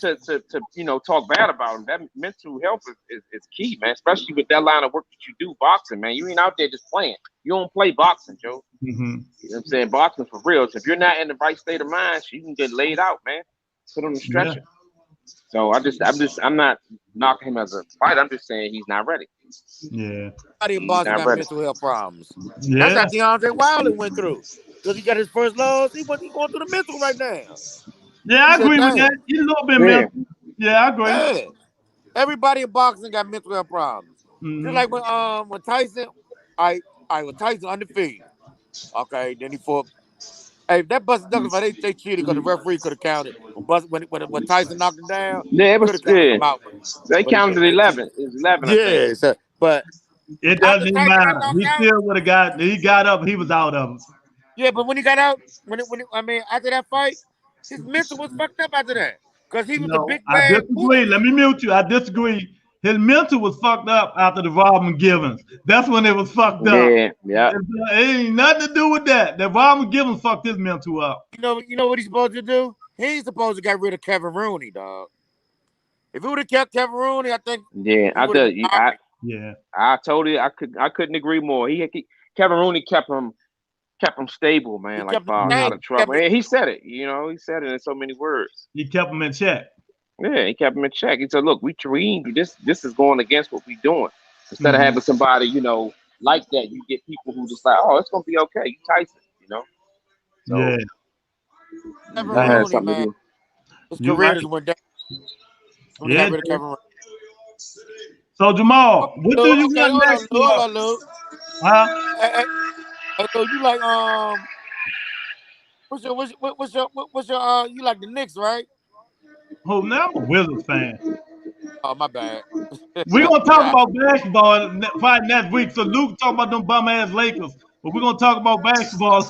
talk bad about him. That mental health is key, man. Especially with that line of work that you do, boxing, man. You ain't out there just playing. You don't play boxing, Joe. You know what I'm saying? Boxing for real. So if you're not in the right state of mind, you can get laid out, man. Put on the stretcher. So I'm not knocking him as a fighter. I'm just saying he's not ready. Yeah. Everybody in boxing got mental health problems. Yeah. That's what DeAndre Wilder went through. Because he got his first loss. He's going through the mental right now. Yeah, I agree with that. He's a little bit mental. Yeah, I agree. Yeah. Everybody in boxing got mental health problems. Just like when Tyson, when Tyson undefeated. Okay, then he fought. Hey, that Buster Douglas fight, they cheated because the referee could have counted. When Tyson knocked him down, yeah, it was good. They counted 11. It was 11, I think. So, but it doesn't matter. He still would have got. He got up. He was out of it. Yeah, but when he got out, after that fight, his mental was fucked up after that. Because he was a big man. I disagree. Let me mute you. I disagree. His mental was fucked up after the Robin Givens. That's when it was fucked up. Yeah. It ain't nothing to do with that. That Robin Givens fucked his mental up. You know what he's supposed to do? He's supposed to get rid of Kevin Rooney, dog. If he would have kept Kevin Rooney, I think. Yeah, I couldn't agree more. Kevin Rooney kept him stable, man, like out of trouble. And he said it, he said it in so many words. He kept him in check. Yeah, he kept him in check. He said, look, we this is going against what we're doing. Instead of having somebody, like that, you get people who just like, oh, it's gonna be okay. You Tyson, So, yeah. Kevin Rooney, man. His career just went down. Yeah. So Jamal, what do you want next? Huh? Hey, so you like what's your you like the Knicks, right? Oh, now I'm a Wizards fan. Oh, my bad. We're gonna talk about basketball fight next week. So Luke talk about them bum ass Lakers, but we're gonna talk about basketball.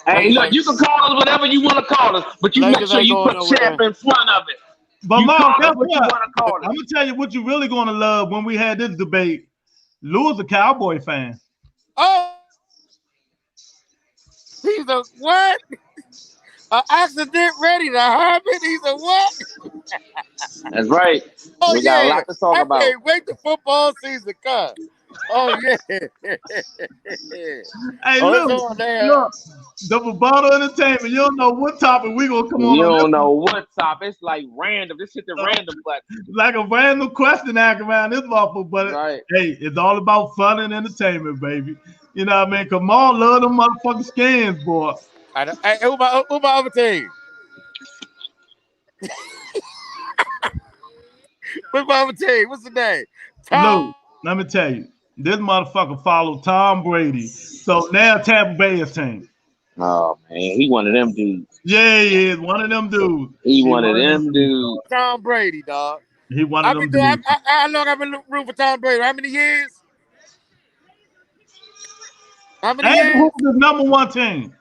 Hey, look, you can call us whatever you want to call us, but you make sure you put champ in front of it. But Mom, guess what? I'm gonna tell you what you're really gonna love when we had this debate. Lou's a Cowboy fan. Oh, he's a what? An accident ready to happen. He's a what? That's right. Oh, we got a lot to talk about. I can't wait till football season comes. Oh, yeah. Hey, look, the Barbado Entertainment, you don't know what topic we going to come on. You don't know what topic. It's like random. Just hit the random button. Like a random question act around this waffle, but hey, it's all about fun and entertainment, baby. You know what I mean? Come on, love them motherfucking scans, boy. Hey, who my other team? What's my other team? What's the name? Luke, let me tell you. This motherfucker followed Tom Brady. So now Tampa Bay is team. Oh, man. He one of them dudes. Yeah, he is. One of them dudes. He one of them dudes. Tom Brady, dog. He one of them dudes. How long I've been rooting for Tom Brady? How many years? How many years? Who's the number one team?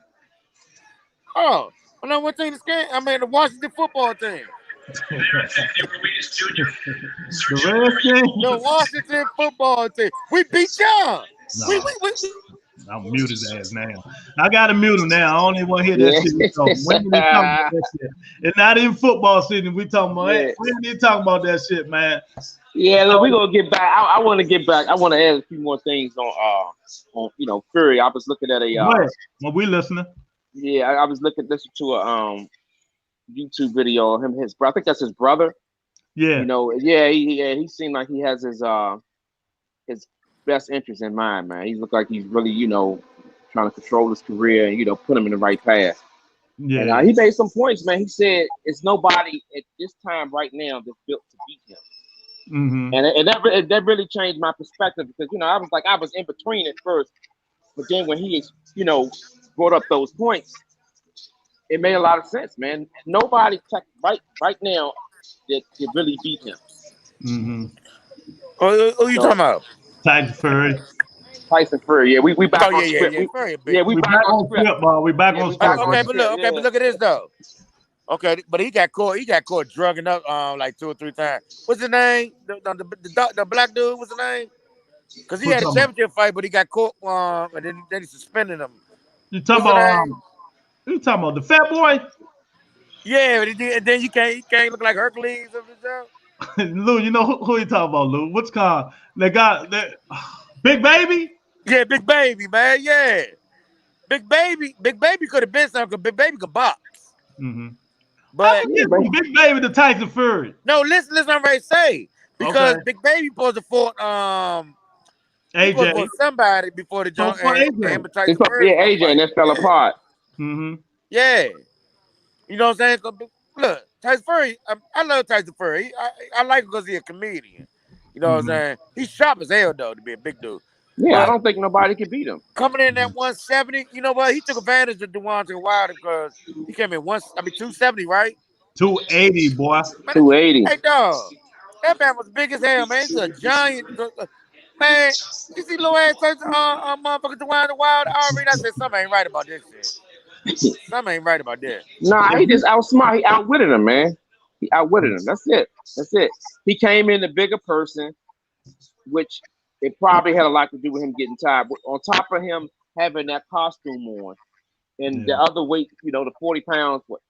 Oh, number one team is the Washington football team. The Washington football team. We beat y'all. No. We. I'm mute his ass now. I gotta mute him now. I don't even want to hear that shit. When did they talk about that shit? It's not even football season. We talking about. Hey, when did they talk about that shit, man? Yeah, look, we're gonna get back. I want to get back. I want to add a few more things on Fury. I was looking at a well, we listening. Yeah, I was listening to a YouTube video of him, his brother. I think that's his brother. Yeah. He seemed like he has his best interest in mind, man. He looked like he's really, trying to control his career and, put him in the right path. Yeah. And he made some points, man. He said it's nobody at this time right now that's built to beat him. Mm-hmm. And that really changed my perspective because, I was in between at first, but then when he, brought up those points, it made a lot of sense, man. Nobody right now that really beat him. Mm-hmm. Who you talking about? Tyson Fury. Tyson Fury. Yeah, we back on script. We back on script, bro. We back on script. Okay, but look at this though. Okay, but he got caught drugging up like 2 or 3 times. What's his name? The black dude. What's his name? Because he had a championship fight, but he got caught and then he suspended him. You talking about? You talking about the fat boy? Yeah, and then you can't look like Hercules of the show. Lou, you know who you talking about, Lou? What's called? They got that Big Baby? Yeah, Big Baby, man. Yeah. Big Baby could have been something because Big Baby could box. Mm-hmm. But from Big Baby to Tyson Fury. No, listen, I'm ready to say. Because Big Baby supposed to fought AJ for somebody before the jump. AJ, and that fell apart. Mm-hmm. Yeah. You know what I'm saying? Look, Tyson Fury, I love Tyson Fury. I like him because he's a comedian. You know what I'm saying? He's sharp as hell, though, to be a big dude. Yeah, but I don't think nobody can beat him. Coming in at 170, you know what? He took advantage of Deontay Wilder because he came in 270, right? 280, boy. 280. Hey, dog. That man was big as hell, man. He's a giant. Man, you see little ass motherfucker Deontay Wilder already? I said, something ain't right about this shit. Something ain't right about that. Nah, he just outsmart. He outwitted him, man. He outwitted him. That's it. He came in the bigger person, which it probably had a lot to do with him getting tired. But on top of him having that costume on, and the other weight, the 40 pounds, what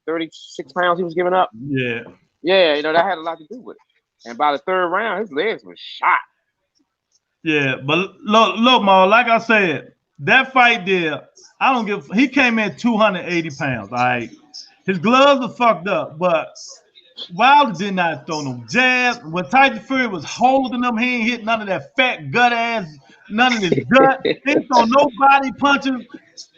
36 pounds he was giving up? Yeah. Yeah, that had a lot to do with it. And by the 3rd round, his legs were shot. Yeah, but look, Ma, like I said, that fight there, he came in 280 pounds, all right? His gloves are fucked up, but Wilder did not throw no jabs. When Tyson Fury was holding him, he ain't hit none of that fat gut ass, none of his gut. He didn't throw no body punches.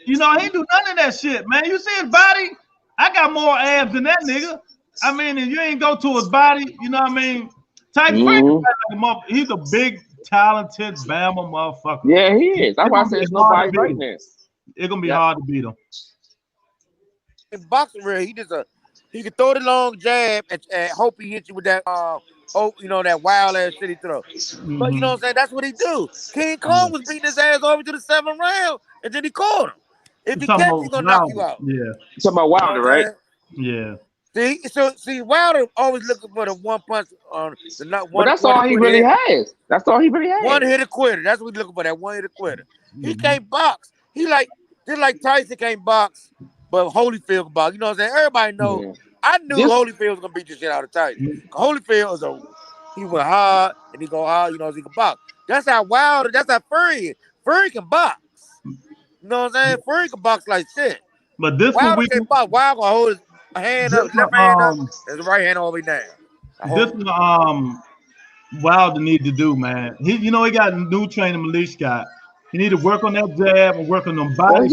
He didn't do none of that shit, man. You see his body? I got more abs than that nigga. I mean, if you ain't go to his body, you know what I mean? Tyson Fury, he's a big, talented Bama motherfucker. Yeah, he is. That's why I said it's nobody right now. It's gonna be hard to beat him. In boxing, he can throw the long jab and hope he hits you with that that wild ass shit he throw. Mm-hmm. But you know what I'm saying? That's what he do. King Kong was beating his ass over to the 7th round, and then he caught him. If he catch, he's gonna knock you out. Yeah. You talking about Wilder, right? Yeah. See, Wilder always looking for the one punch on the not one. But that's all he really has. That's all he really has. One hit quitter. That's what he's looking for. That one hit quitter. He can't box. Just like Tyson can't box, but Holyfield can box. You know what I'm saying? Everybody knows. Yeah. I knew Holyfield was gonna beat the shit out of Tyson. Holyfield he went hard and he go hard. You know, he can box. That's how Wilder. That's how Fury is. Fury can box. You know what I'm saying? Fury can box like shit. But this Wilder can't box. Wilder gonna hold his hand up, left hand up, and his right hand all the way down. This is Wilder need to do, man. He got a new trainer, Malik Scott. He need to work on that jab and work on them body.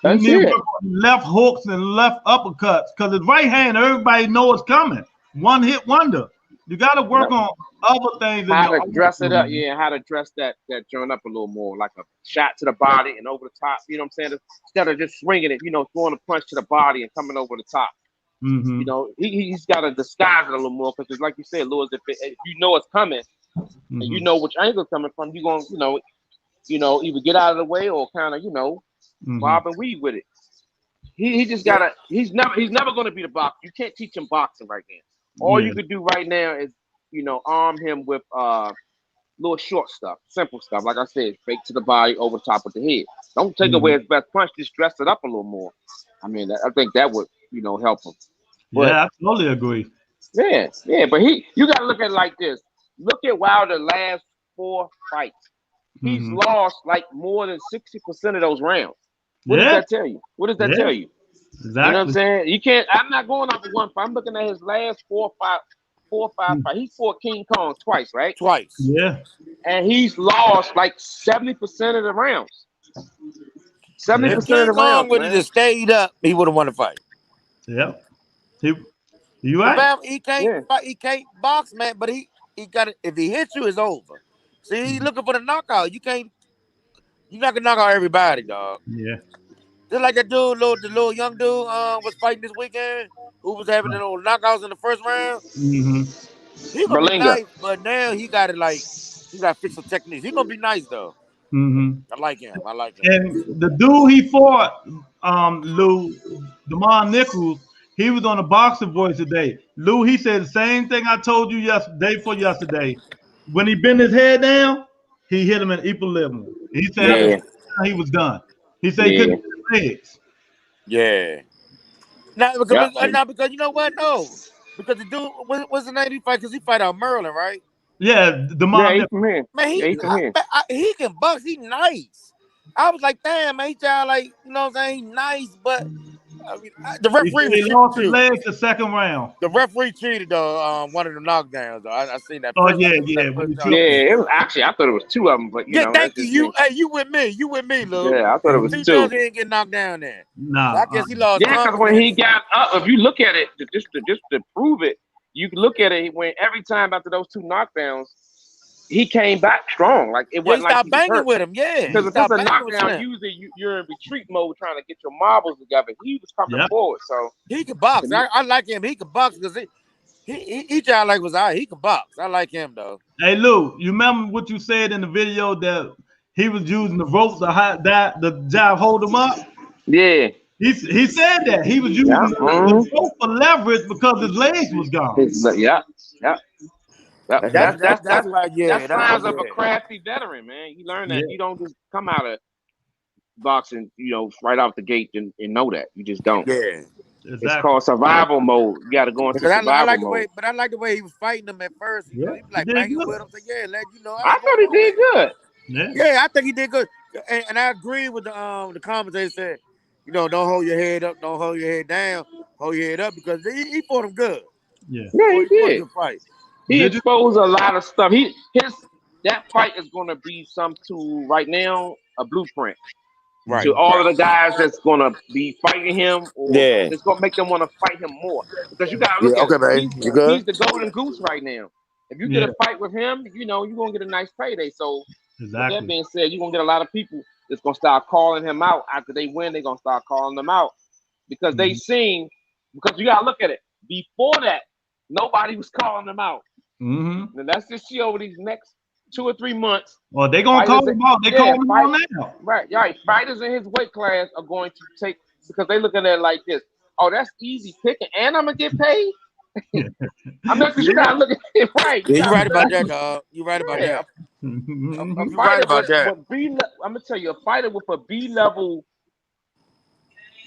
That's he need to work on left hooks and left uppercuts because his right hand, everybody knows it's coming. One hit wonder. You got to work on other things. How to dress it up, how to dress that joint up a little more, like a shot to the body and over the top. You know what I'm saying? Instead of just swinging it, throwing a punch to the body and coming over the top. Mm-hmm. He's got to disguise it a little more because, like you said, Lewis, if you know it's coming, and you know which angle it's coming from, you're going to, either get out of the way or kind of, bob and weave with it. he just gotta. He's never gonna be the boxer. You can't teach him boxing right now. All you could do right now is arm him with little short stuff, simple stuff. Like I said, fake to the body, over top of the head. Don't take away his best punch. Just dress it up a little more. I mean, I think that would help him. But, yeah, I totally agree. Yeah, but you got to look at it like this. Look at Wilder's last 4 fights. He's lost like more than 60% of those rounds. What does that tell you? What does that tell you? Exactly. You know what I'm saying? You can't. I'm not going off of one fight. I'm looking at his last 4 or 5 fights. He fought King Kong twice, right? Twice. Yeah. And he's lost like 70% of the rounds. 70% of the rounds. Would have just stayed up, he would have won the fight. Yep. You right? He can't fight. He can't box, man. But he got it. If he hits you, it's over. See, he's looking for the knockout. You're not gonna knock out everybody, dog. Yeah. Just like that dude, the little young dude, was fighting this weekend, who was having the little knockouts in the first round. He gonna be nice, but now he got to fix some techniques. He gonna be nice though. I like him. And the dude he fought, Lou, Damon Nichols, he was on the Boxing Voice today. Lou, he said the same thing I told you yesterday. When he bent his head down, he hit him in equilibrium. He said he was done. He said he couldn't hit his legs. Yeah. Now because you know what? No. Because the dude, what's the name he fight? Because he fight out Maryland, right? Yeah, Damon Nichols. Man, he can box. He nice. I was like, damn, man, he sound like, you know what I'm saying? He nice, but I mean, the referee he lost his legs the second round. The referee cheated though. One of the knockdowns. Though. I seen that. Actually, I thought it was 2 of them, but thank you. Hey, you with me, Lou. Yeah, I thought it was 2. He didn't get knocked down there. Nah, so I guess he lost. Yeah, because when he got up, if you look at it, just to prove it, you can look at it when every time after those 2 knockdowns, he came back strong. Like it wasn't like he banging hurt. with him. Yeah, because if it's a knockdown, usually you're in retreat mode trying to get your marbles together. He was coming forward, so he can box. I like him. He can box because he tried like was he can box. I like him though. Hey Lou, you remember what you said in the video that he was using the rope the job hold him up? Yeah. He said that he was using the rope for leverage because his legs was gone. That's signs of a crafty veteran, man. You learn that you don't just come out of boxing, right off the gate and know that. You just don't. Yeah. Exactly. It's called survival mode. You got to go into survival mode. But I like the way he was fighting them at first. He was like banging with him. So let you know. I thought he did good. Yeah, I think he did good. And I agree with the commentator said, don't hold your head up, don't hold your head down, hold your head up because he fought him good. Yeah, he did. Fight. He exposed a lot of stuff. That fight is going to be right now a blueprint. Right. To all of the guys that's going to be fighting him, it's going to make them want to fight him more. Because you got to look at it. He's the golden goose right now. If you get a fight with him, you're going to get a nice payday. So, with that being said, you're going to get a lot of people that's going to start calling him out. After they win, they're going to start calling them out. Because they seen, because you got to look at it. Before that, nobody was calling them out. And let's just see over these next 2 or 3 months. Well, they're going to call him out. They call him out now. Right. Fighters in his weight class are going to take, because they looking at it like this. Oh, that's easy picking, and I'm going to get paid? I'm not because you got to look at it right. You're right about that, dog. You're right about that. You're right about that. I'm going to tell you, a fighter with a B-level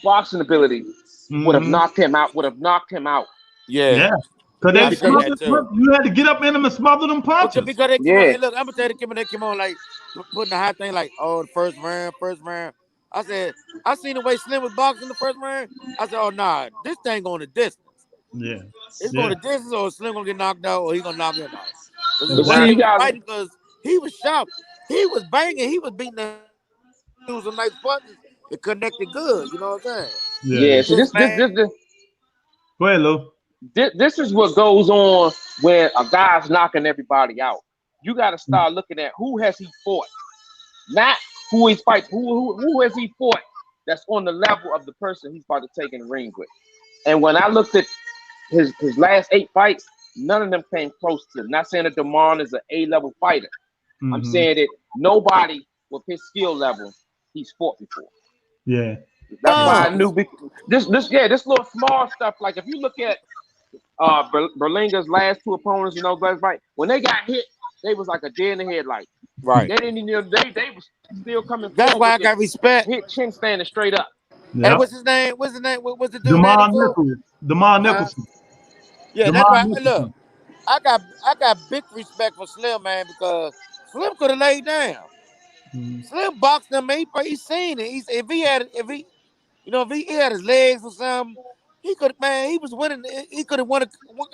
boxing ability would have knocked him out, Yeah. Because you had to get up in them and smother them punches. Because they came on, look, I'm going to tell you, they came on like putting the hot thing like, the first round. I said, I seen the way Slim was boxing the first round. I said, oh, nah, this thing going to distance. Yeah. It's going to distance or Slim going to get knocked out or he going to knock him out. Because he was sharp. He was banging. He was beating the – it was a nice punches. It connected good. You know what I'm saying? Yeah. So this. Go ahead, Lou. This is what goes on when a guy's knocking everybody out. You got to start looking at who has he fought, not who he's fighting. Who has he fought that's on the level of the person he's about to take in the ring with. And when I looked at his last 8 fights, none of them came close to him. Not saying that Damon is an A-level fighter. I'm saying that nobody with his skill level he's fought before. Yeah. That's why I knew. This little small stuff. Like if you look at Berlinga's last two opponents, last fight, when they got hit, they was like a deer in the headlight. Right. They didn't even they was still coming. That's why I got respect. Hit chin standing straight up. Yep. And what's his name? What's the dude? DeMar Nicholson. Yeah, that's why. Look, I got big respect for Slim, man, because Slim could have laid down. Slim boxed him, man. He's seen it. If he had his legs or something, he could. Man, he was winning. He could have won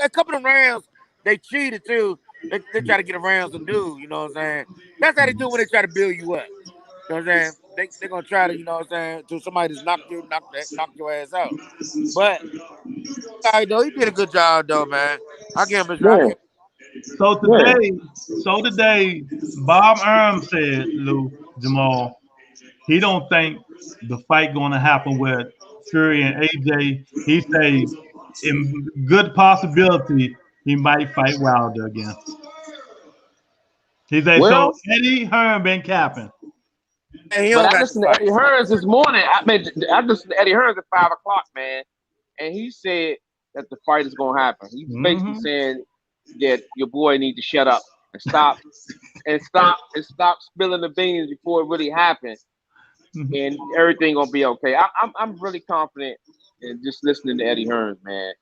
a couple of rounds. They cheated too. They try to get around some dude. You know what I'm saying? That's how they do when they try to build you up. You know what I'm saying? They're gonna try to, you know what I'm saying, to somebody that's knock your ass out. But he did a good job though, man. I give him a shot. So today, Bob Arum said, Jamal, he don't think the fight going to happen with Fury and AJ. He says, in good possibility, he might fight Wilder again. He said, so Eddie Hearn been capping. But I listened to Eddie Hearns this morning. I listened to Eddie Hearns at 5 o'clock, man, and he said that the fight is going to happen. He's basically saying that your boy need to shut up and stop spilling the beans before it really happens, and everything gonna be okay. I'm really confident in just listening to Eddie Hearns, man.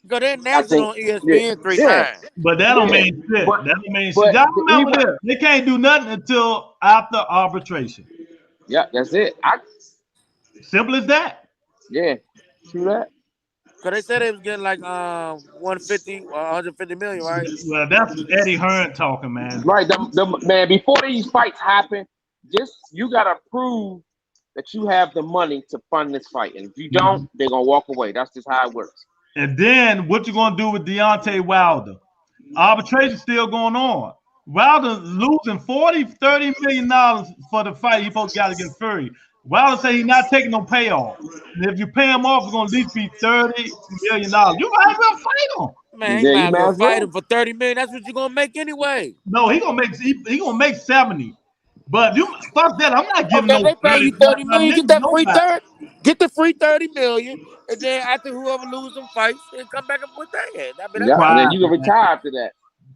Because they announced it on ESPN 3 times. But that don't mean shit. That don't mean shit. Y'all remember this? They can't do nothing until after arbitration. Yeah, that's it. Simple as that. Yeah, true that. Because they said they was getting like 150 or 150 million, right? Well, that's Eddie Hearn talking, man. Right, man. Before these fights happen, you gotta prove that you have the money to fund this fight, and if you don't, they're gonna walk away. That's just how it works. And then what you gonna do with Deontay Wilder? Arbitration still going on. Wilder losing $30 million for the fight he supposed to got against Fury. Wilder say he's not taking no payoff. And if you pay him off, it's gonna at least be $30 million. You might as well fight him. Man, you might as well fight him for $30 million. That's what you're gonna make anyway. No, he gonna make 70. But you fuck that. I'm not giving no. They pay you $30 million. Get that free 30. Get the free $30 million, and then after whoever loses them fights, then come back and put that in. And then you can retire after that.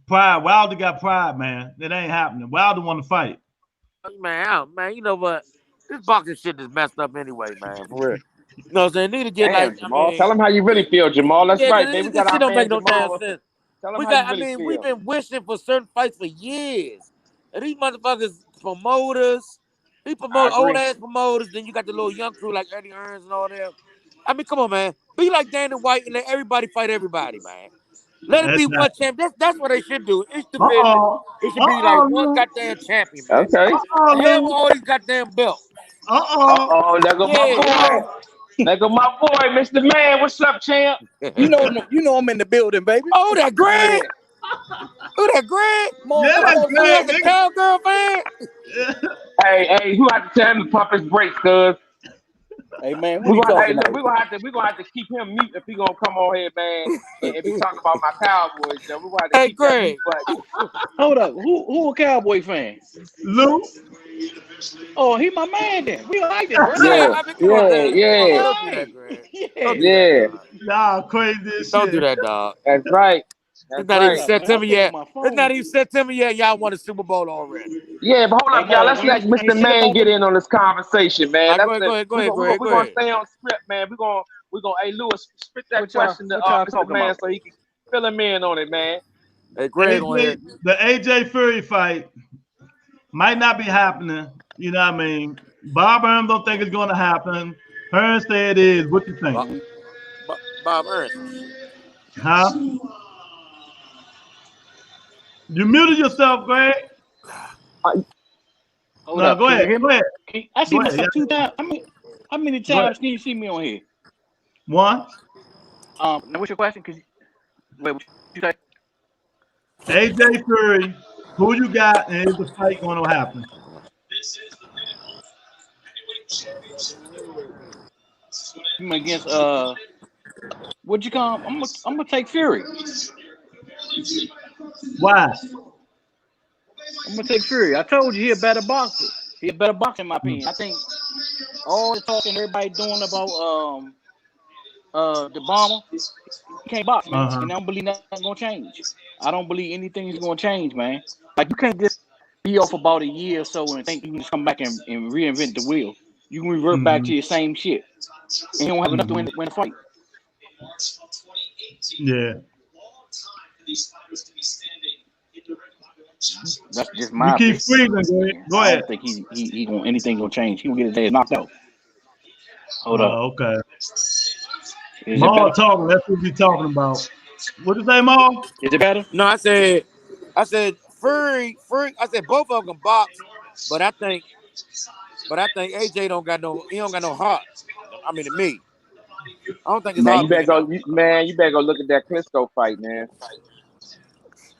Pride. Wilder got pride, man. It ain't happening. Wilder want to fight. Man, you know what? This boxing shit is messed up anyway, man. For real. You know what I'm saying? Need to get Jamal. Tell them how you really feel, Jamal. That's right, baby. This shit don't make no damn sense. We've been wishing for certain fights for years. And these motherfuckers promoters, they promote old ass promoters. Then you got the little young crew like Eddie Hearns and all them. I mean, come on, man. Be like Dana White and let everybody fight everybody, man. Let it be one champ. That's what they should do. It should be like one goddamn champion, man. Okay. Hell with all these goddamn belts. There go my boy. There go my boy, Mr. Man. What's up, champ? You know I'm in the building, baby. Oh, that Greg. Who that Greg? Greg. The cowgirl fan. Hey, who had to tell him to pump his brakes, cuz? Hey man, we're gonna have to keep him mute if he gonna come on here, man. And if he talk about my Cowboys, then we're gonna have to keep Greg. Hold up, who a Cowboy fan? Lou. Oh, he my man then. We like that, bro. Yeah. Nah, crazy. Don't do that, dog. That's right. It's not even said to me yet. It's not even said to me yet. Y'all won a Super Bowl already. Yeah, but hold up, y'all. Let's let Mr. Man get in on this conversation, man. Go ahead, We're gonna stay on script, man. We're gonna. Hey, Lewis, spit that question to Mr. Man so he can fill him in on it, man. Hey, Greg, the AJ Fury fight might not be happening. You know what I mean? Bob Arum don't think it's gonna happen. Hearn said it is. What you think? Bob Arum. Huh? You muted yourself, Greg. No, go ahead. Go ahead. I see myself 2 times. How many times can you see me on here? Once. Now what's your question? What you say? AJ Fury, who you got, and is the fight going to happen? I'm against what'd you call him? I'm gonna take Fury. Why? I'm gonna take Fury. I told you he a better boxer. He a better boxer in my opinion. I think all the talking everybody doing about the bomber, he can't box, man. And I don't believe nothing gonna change. I don't believe anything is gonna change, man. Like you can't just be off about a year or so and think you can just come back and reinvent the wheel. You can revert back to your same shit. And you don't have enough to win the fight. Yeah. That's just my opinion. Go ahead. I don't think he gonna anything gonna change. He gonna get his ass knocked out. Hold up. Okay. Maul talking. That's what we talking about. What did you say, Maul? Is it better? No, I said Fury. I said both of them can box, but I think AJ don't got no heart. I mean, to me, I don't think it's hard. You better go look at that Klitschko fight, man.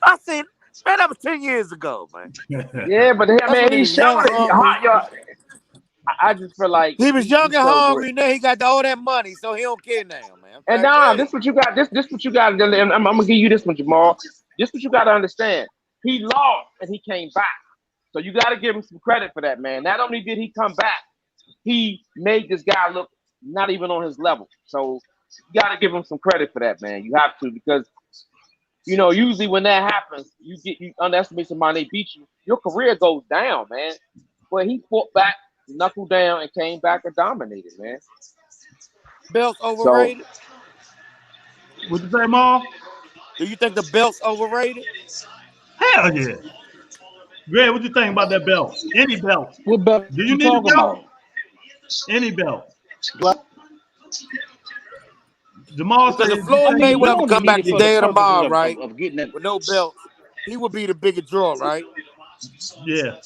I said, man, that was 10 years ago, man. Yeah, but man, he's showing it. I just feel like he was young and hungry. Now he got all that money, so he don't care now, man. And this what you got. This what you got. I'm gonna give you this one, Jamal. This what you got to understand. He lost and he came back, so you got to give him some credit for that, man. Not only did he come back, he made this guy look not even on his level. So you got to give him some credit for that, man. You have to, because usually when that happens, you underestimate somebody, they beat you, your career goes down, man. But he fought back, knuckled down, and came back and dominated, man. Belt's overrated. What you say, Maul? Do you think the belt's overrated? Hell yeah. Greg, what you think about that belt? Any belt? What belt? Do you need a belt? Any belt? What? Jamal said if Floyd Mayweather come back today or tomorrow, right? Of getting that with no belt, he would be the bigger draw, right? Yeah.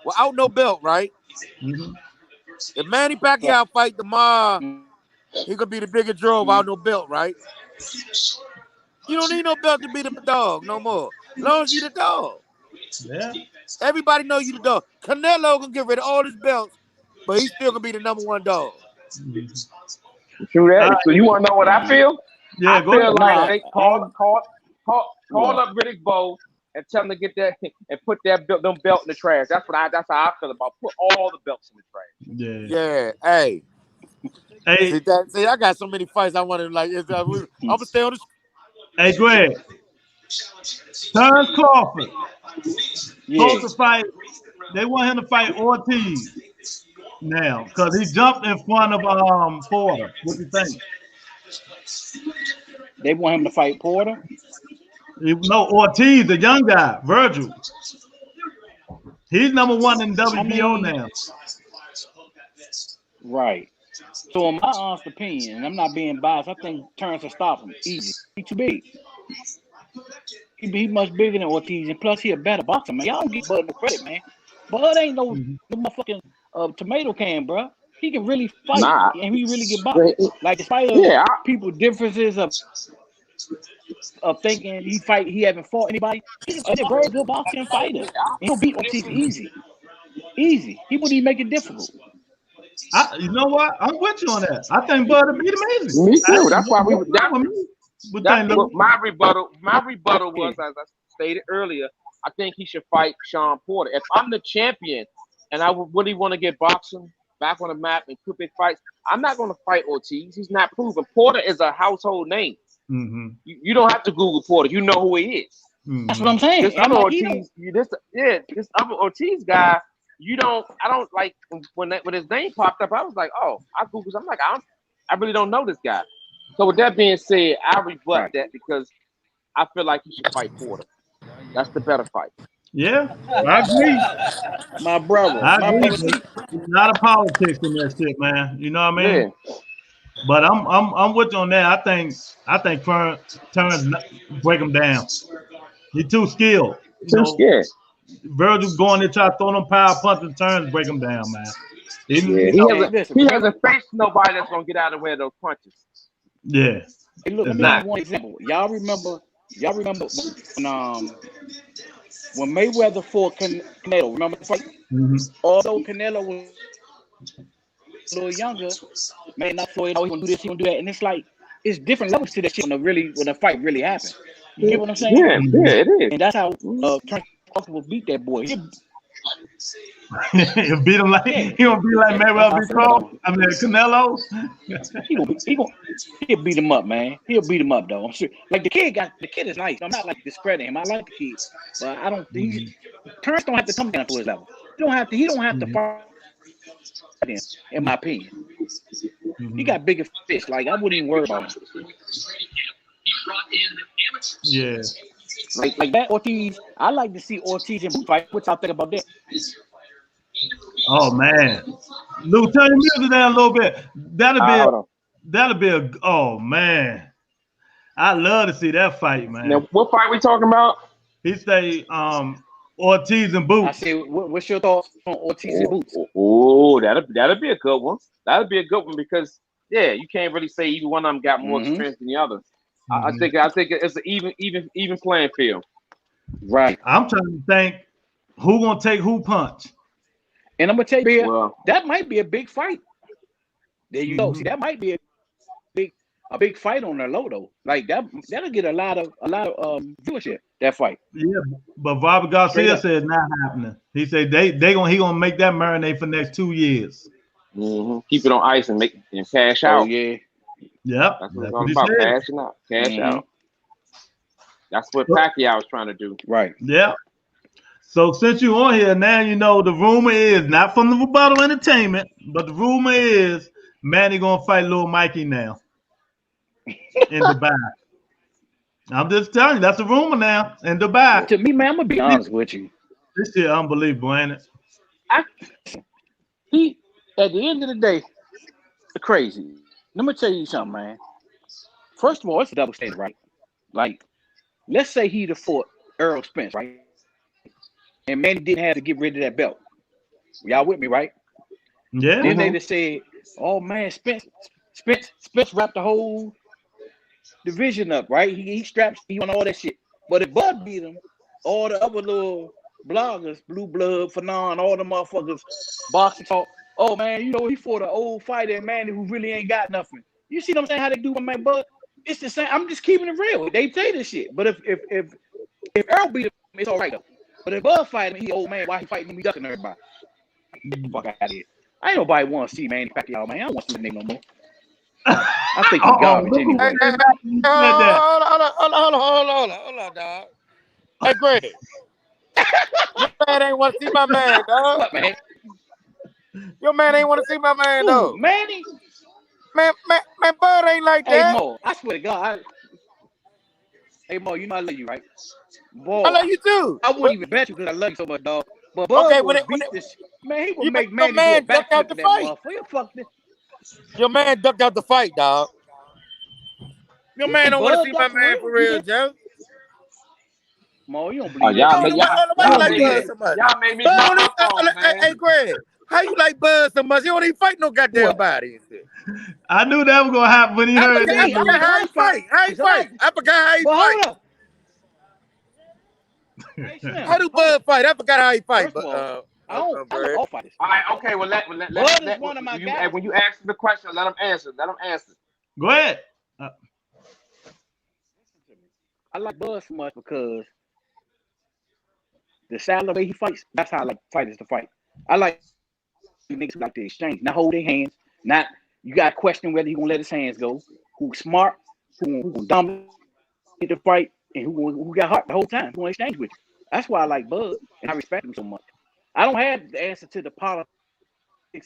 Without no belt, right? Mm-hmm. If Manny Pacquiao fight tomorrow, he could be the bigger draw without no belt, right? You don't need no belt to be the dog no more. As long as you the dog. Yeah. Everybody know you the dog. Canelo can get rid of all his belts, but he's still gonna be the #1 dog. True that. So you want to know what I feel? Yeah, I feel like they call up Riddick Bowe and tell him to get that and put them belt in the trash. That's how I feel about put all the belts in the trash. Yeah. Hey. See, I got so many fights. I want to I'm gonna stay on the. Hey, Greg. Terrence Crawford. Supposed to fight. They want him to fight Ortiz now because he jumped in front of Porter. What do you think? They want him to fight Porter? No, Ortiz, the young guy, Virgil. He's #1 in WBO now. Right. So in my honest opinion, and I'm not being biased, I think Terrence will stop him easy. He's too big. He much bigger than Ortiz, and plus he a better boxer, man. Y'all don't give Bud no credit, man. Bud ain't no motherfucking tomato can, bro. He can really fight, and he really get boxed. Like despite people differences of thinking he haven't fought anybody. He's a very good boxing fighter. He'll beat Ortiz easy. He wouldn't even make it difficult. You know what? I'm with you on that. I think Bud would beat him easy. Me too. That's why my rebuttal was, as I stated earlier, I think he should fight Sean Porter. If I'm the champion and I would really want to get boxing back on the map and put big fights, I'm not going to fight Ortiz. He's not proven. Porter is a household name. Mm-hmm. You don't have to Google Porter. You know who he is. Mm-hmm. That's what I'm saying. This other Ortiz guy, I don't like when his name popped up. I was like, oh, I Googled. I'm like, I really don't know this guy. So with that being said, I rebut that because I feel like he should fight Porter. That's the better fight. Yeah, I agree. My brother. I agree. It's not a politics in that shit, man. You know what I mean? Yeah. But I'm with you on that. I think Terrence break him down. He's too skilled. Too scared. Virgil going to try to throw them power punches, Terrence break him down, man. He hasn't faced nobody that's gonna get out of the way of those punches. Yeah. Hey, look, let me give you one example. Y'all remember when Mayweather fought Canelo? Remember the fight? Mm-hmm. Although Canelo was a little younger, man, not Floyd, he gonna do this, he gonna do that, and it's like it's different levels to that shit when the fight really happened. You get what I'm saying? Yeah, it is. And that's how Terrence will beat that boy. He'll beat him like he gonna be like Mayweather before. I mean Canelo. He'll beat him up, man. He'll beat him up though. I'm sure. Like the kid is nice. I'm not like discrediting him. I like the kid, but I don't. Terrence don't have to come down to his level. He don't have to fight him. In my opinion, he got bigger fish. Like I wouldn't even worry about him. Yeah. Like that Ortiz, I like to see Ortiz and fight. What y'all think about that? Oh man, Lou, turn your music down a little bit. That'll be a. Oh man, I love to see that fight, man. Now, what fight we talking about? He say Ortiz and Boots. I say, what's your thoughts on Ortiz and Boots? Oh, that'll be a good one. That'll be a good one because you can't really say either one of them got more experience than the other. I think it's an even playing field. Right. I'm trying to think who gonna take who punch. And I'm gonna tell you, that might be a big fight. There you go. See, that might be a big fight on the low though. Like that'll get a lot of viewership. That fight. Yeah, but Bobby Garcia said it's not happening. He said he gonna make that marinate for the next 2 years. Keep it on ice and cash out. Oh yeah. Yep. That's what it's all about. Cashing out. Cash out. That's what Pacquiao was trying to do. Right. Yeah. So since you're on here now, you know the rumor is not from the Rebuttal Entertainment, but the rumor is Manny gonna fight Lil Mikey now in Dubai. I'm just telling you, that's a rumor now in Dubai. To me, man, I'm gonna be honest with you. This shit unbelievable, ain't it? He at the end of the day, crazy. Let me tell you something, man. First of all, it's a double standard, right? Like, let's say he'd have fought Earl Spence, right? And Manny didn't have to get rid of that belt. Y'all with me, right? Yeah. Then they just said, "Oh man, Spence wrapped the whole division up, right? He straps, he won all that shit. But if Bud beat him, all the other little bloggers, Blue Blood, Fanon, all the motherfuckers, boxing talk. Oh man, you know he fought an old fighter and Manny who really ain't got nothing. You see what I'm saying? How they do with my Bud? It's the same. I'm just keeping it real. They say this shit. But if Earl beat him, it's all right though. But if Bud fight him, he old man. Why he fighting him? He ducking everybody. Get the fuck out of here. I ain't nobody want to see Manny Pacquiao, man. I don't want to see the nigga no more. I think he's garbage anyway. Hold on, dog. Hey, Greg. Your man ain't want to see my man, dog. What, man? Your man ain't want to see my man, though. Manny? Man, Bud ain't like that. Hey, Mo, I swear to God. Hey, Mo, you know I love you, right? Boy, I love you, too. I wouldn't even bet you because I love you so much, dog. But Bud beat this. Man, he would make Manny do a back out the fight. Fuck this. Your man ducked out the fight, dog. Your man don't want to see my man for real, Joe. Mo, you don't believe y'all made me Hey, Greg, how you like Bud so much? You don't even fight no goddamn body. I knew that was gonna happen when he heard that. I forgot how he fight. I forgot how he fight. How do Bud fight? I forgot how he fight. But I don't all fighters. All right, okay. Well, let one of my guys. When you ask the question, let him answer. Go ahead. I like Bud so much because the style of the way he fights, that's how I like fighters to fight. I like niggas who like to exchange, not hold their hands, not you got to question whether he gonna let his hands go. Who's smart, who gonna dominate the fight, and who got heart the whole time, who gonna exchange with you. That's why I like Bud, and I respect him so much. I don't have the answer to the politics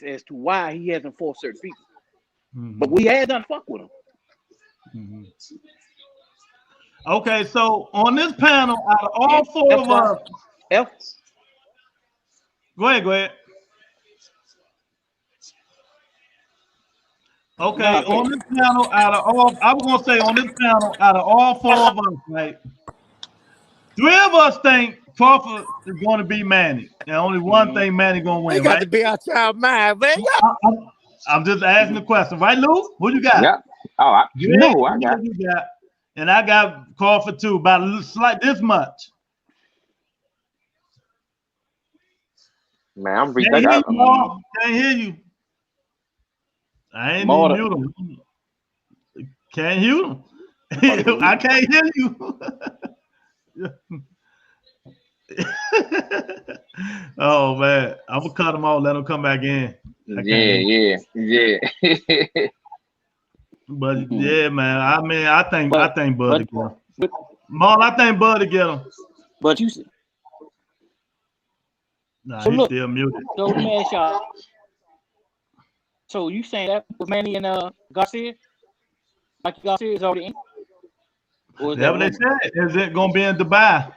as to why he hasn't fought certain people, but we had done fuck with him. Okay, so on this panel, out of all four of us, go ahead. Okay, on this panel, out of all four of us, right? 3 of us think Crawford is going to be Manny, and only one thing Manny going to win. You got to be out your mind, man. I'm just asking the question, right, Lou? Who you got? Yeah. Oh, I got. And I got Crawford too, about this much. Man, I'm Can't hear you. I ain't even mute him. Can't hear him. I can't hear you. Oh man, I'm gonna cut him off. Let him come back in. Yeah. But yeah, man. I mean, I think Bud to get him. Maul, I think Bud to get him. But you see, nah, so he's still muted. So let me ask y'all. So you saying that with Manny and Garcia? Like Garcia is already in? Or is that what they said? Is it gonna be in Dubai?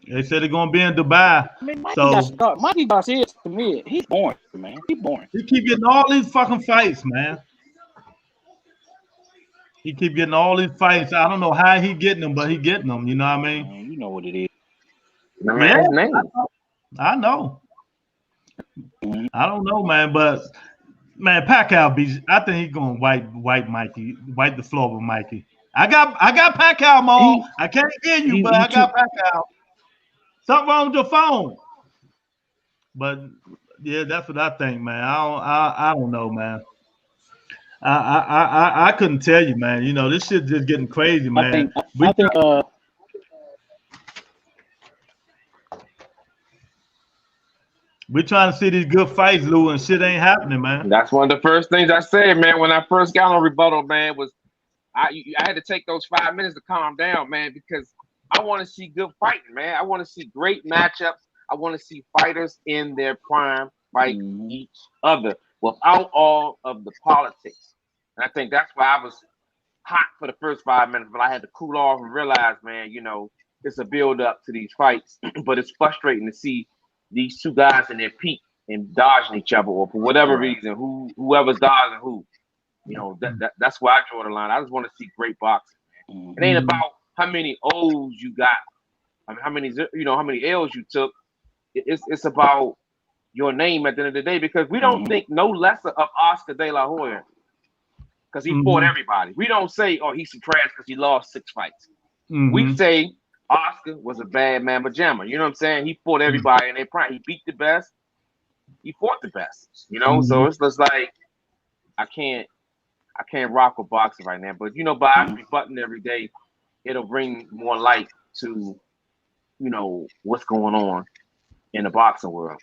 They said it's gonna be in Dubai. I mean, Mikey Garcia to me, he's boring, man. He's boring. He keep getting all these fucking fights, man. He keep getting all these fights. I don't know how he getting them, but he getting them. You know what I mean? Man, you know what it is. Man, his name. I know. I don't know, man, but man, Pacquiao beats. I think he's gonna wipe Mikey, wipe the floor with Mikey. I got Pacquiao, Maul. I can't hear you, but I got Pacquiao. Something wrong with your phone. But yeah, that's what I think, man. I don't know, man. I couldn't tell you, man. You know, this shit just getting crazy, man. I think we're trying to see these good fights, Lou, and shit ain't happening, man. That's one of the first things I said, man, when I first got on rebuttal, man, was I had to take those 5 minutes to calm down, man, because I want to see good fighting, man. I want to see great matchups. I want to see fighters in their prime fight each other without all of the politics. And I think that's why I was hot for the first 5 minutes, but I had to cool off and realize, man, you know, it's a build up to these fights, but it's frustrating to see these two guys in their peak and dodging each other, or for whatever reason, whoever's dodging who. You know, that's where I draw the line. I just want to see great boxing. It ain't about how many O's you got. I mean, how many L's you took. It's about your name at the end of the day, because we don't think no lesser of Oscar De La Hoya because he fought everybody. We don't say, oh, he's some trash because he lost 6 fights. We say Oscar was a bad mamma jamma. You know what I'm saying? He fought everybody in their prime. He beat the best. He fought the best. You know, so it's just like I can't rock with boxing right now. But you know, by actually button every day, it'll bring more light to, you know, what's going on in the boxing world.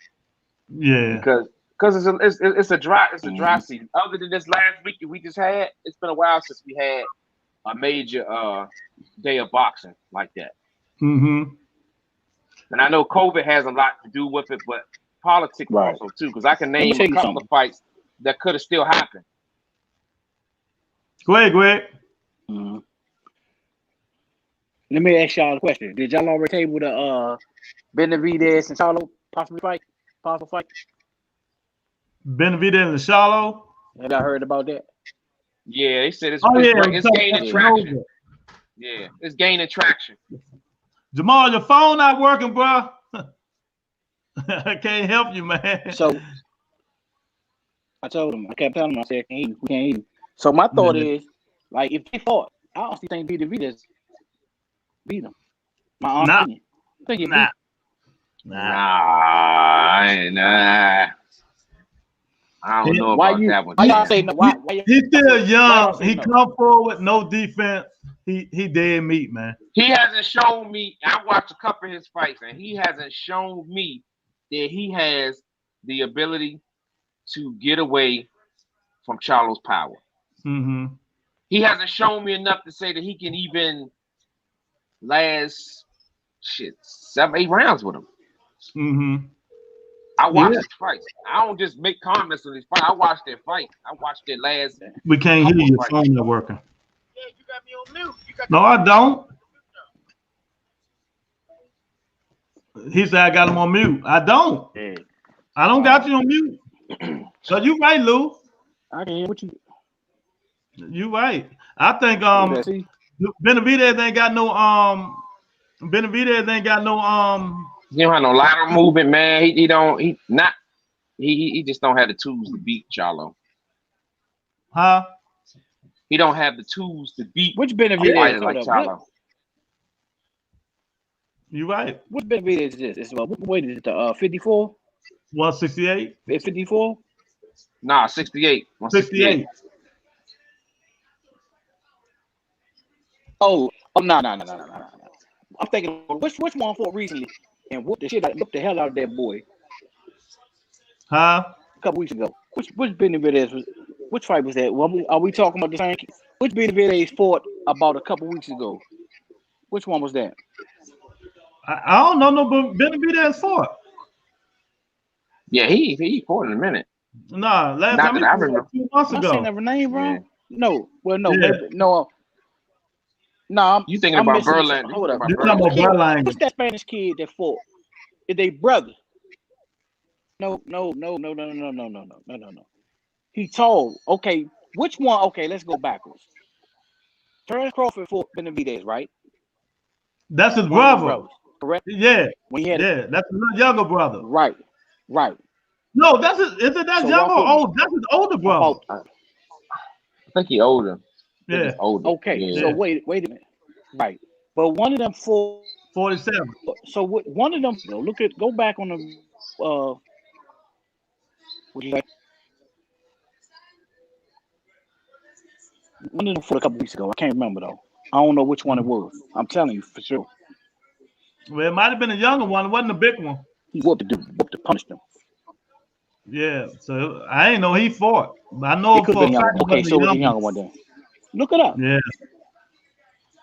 Yeah, because it's a dry season. Other than this last week we just had, it's been a while since we had a major day of boxing like that. And I know COVID has a lot to do with it, but politics also too. Because I can name a couple of fights that could have still happened. Go ahead. Let me ask y'all a question. Did y'all already table the Benavidez and Charlo possible fight? Benavidez and Charlo? Have y'all heard about that? Yeah, they said it's gaining traction. Yeah, it's gaining traction. Jamal, your phone not working, bro. I can't help you, man. So I told him, I kept telling him, I said, we can't eat. So my thought is, like, if they fought, I honestly think Benavidez beat him. My honest opinion. I don't know about that one. Why y'all say no? He's still young. He come forward, no defense. He dead meat, man. He hasn't shown me. I watched a couple of his fights, and he hasn't shown me that he has the ability to get away from Charlo's power. He hasn't shown me enough to say that he can even last 7-8 rounds with him. I watch his fights. I don't just make comments on these fights. I watch their fights. I watch their last. We can't hear you. Your phone not working. Yeah, you got me on mute. No, I don't. He said I got him on mute. I don't. I don't got you on mute. So you right, Lou. I can hear what you. You right. I think Benavidez ain't got no He don't have no lateral movement, man. He just don't have the tools to beat Charlo. Huh? He don't have the tools to beat which Benavidez like Charlo. You right. Which Benavidez is this? It's what weight is it? 54? 168? 54? Nah, 68. 68. Oh, no. I'm thinking which one fought recently and whooped the hell out of that boy. Huh? A couple weeks ago. Which Benavidez was? Which fight was that? Are we talking about the same? Which Benavidez fought about a couple weeks ago? Which one was that? I don't know. No, but Benavidez fought. Yeah, he fought in a minute. Nah, last Not time he that I fought remember. 2 months Am I ago. saying that name wrong? Yeah. No. Well, no. Yeah. Maybe, no. No, You thinking about Berlin? Hold up. You're talking about Berlin. What's that Spanish kid that fought? Is they brother? No. He tall. Okay, which one? Okay, let's go backwards. Terrence Crawford fought Benavidez, right? That's his brother. Brothers, correct? Yeah. When he had that's his younger brother. Right. No, that's his. Is it that young or old? That's his older brother. I think he older. Yeah. He's older. Okay. Yeah. So wait a minute. Right. But one of them fought 47. So what? One of them. Go back on the. What you say? One of them fought a couple weeks ago. I can't remember though. I don't know which one it was. I'm telling you for sure. Well, it might have been a younger one. It wasn't a big one. He whooped to punish them. Yeah. So I ain't know he fought. But I know it could have been younger. Okay, so the younger one then. Look it up. Yeah.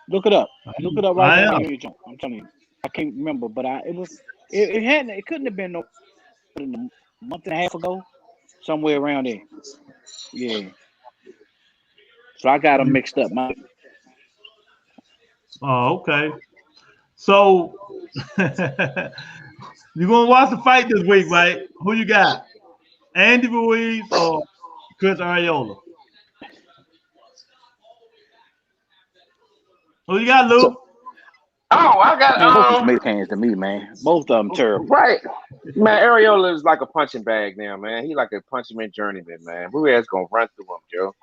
Look it up. Look it up right now. I'm telling you. I can't remember, but it couldn't have been no a month and a half ago, somewhere around there. Yeah. So I got them mixed up. Oh, okay. So you're gonna watch the fight this week, right? Who you got? Andy Ruiz or Chris Arreola? Who you got, Luke? I got both tomato cans to me, man. Both of them terrible. Right. Man, Arreola is like a punching bag now, man. He like a punching man journeyman, man. Ruiz gonna run through him, Joe.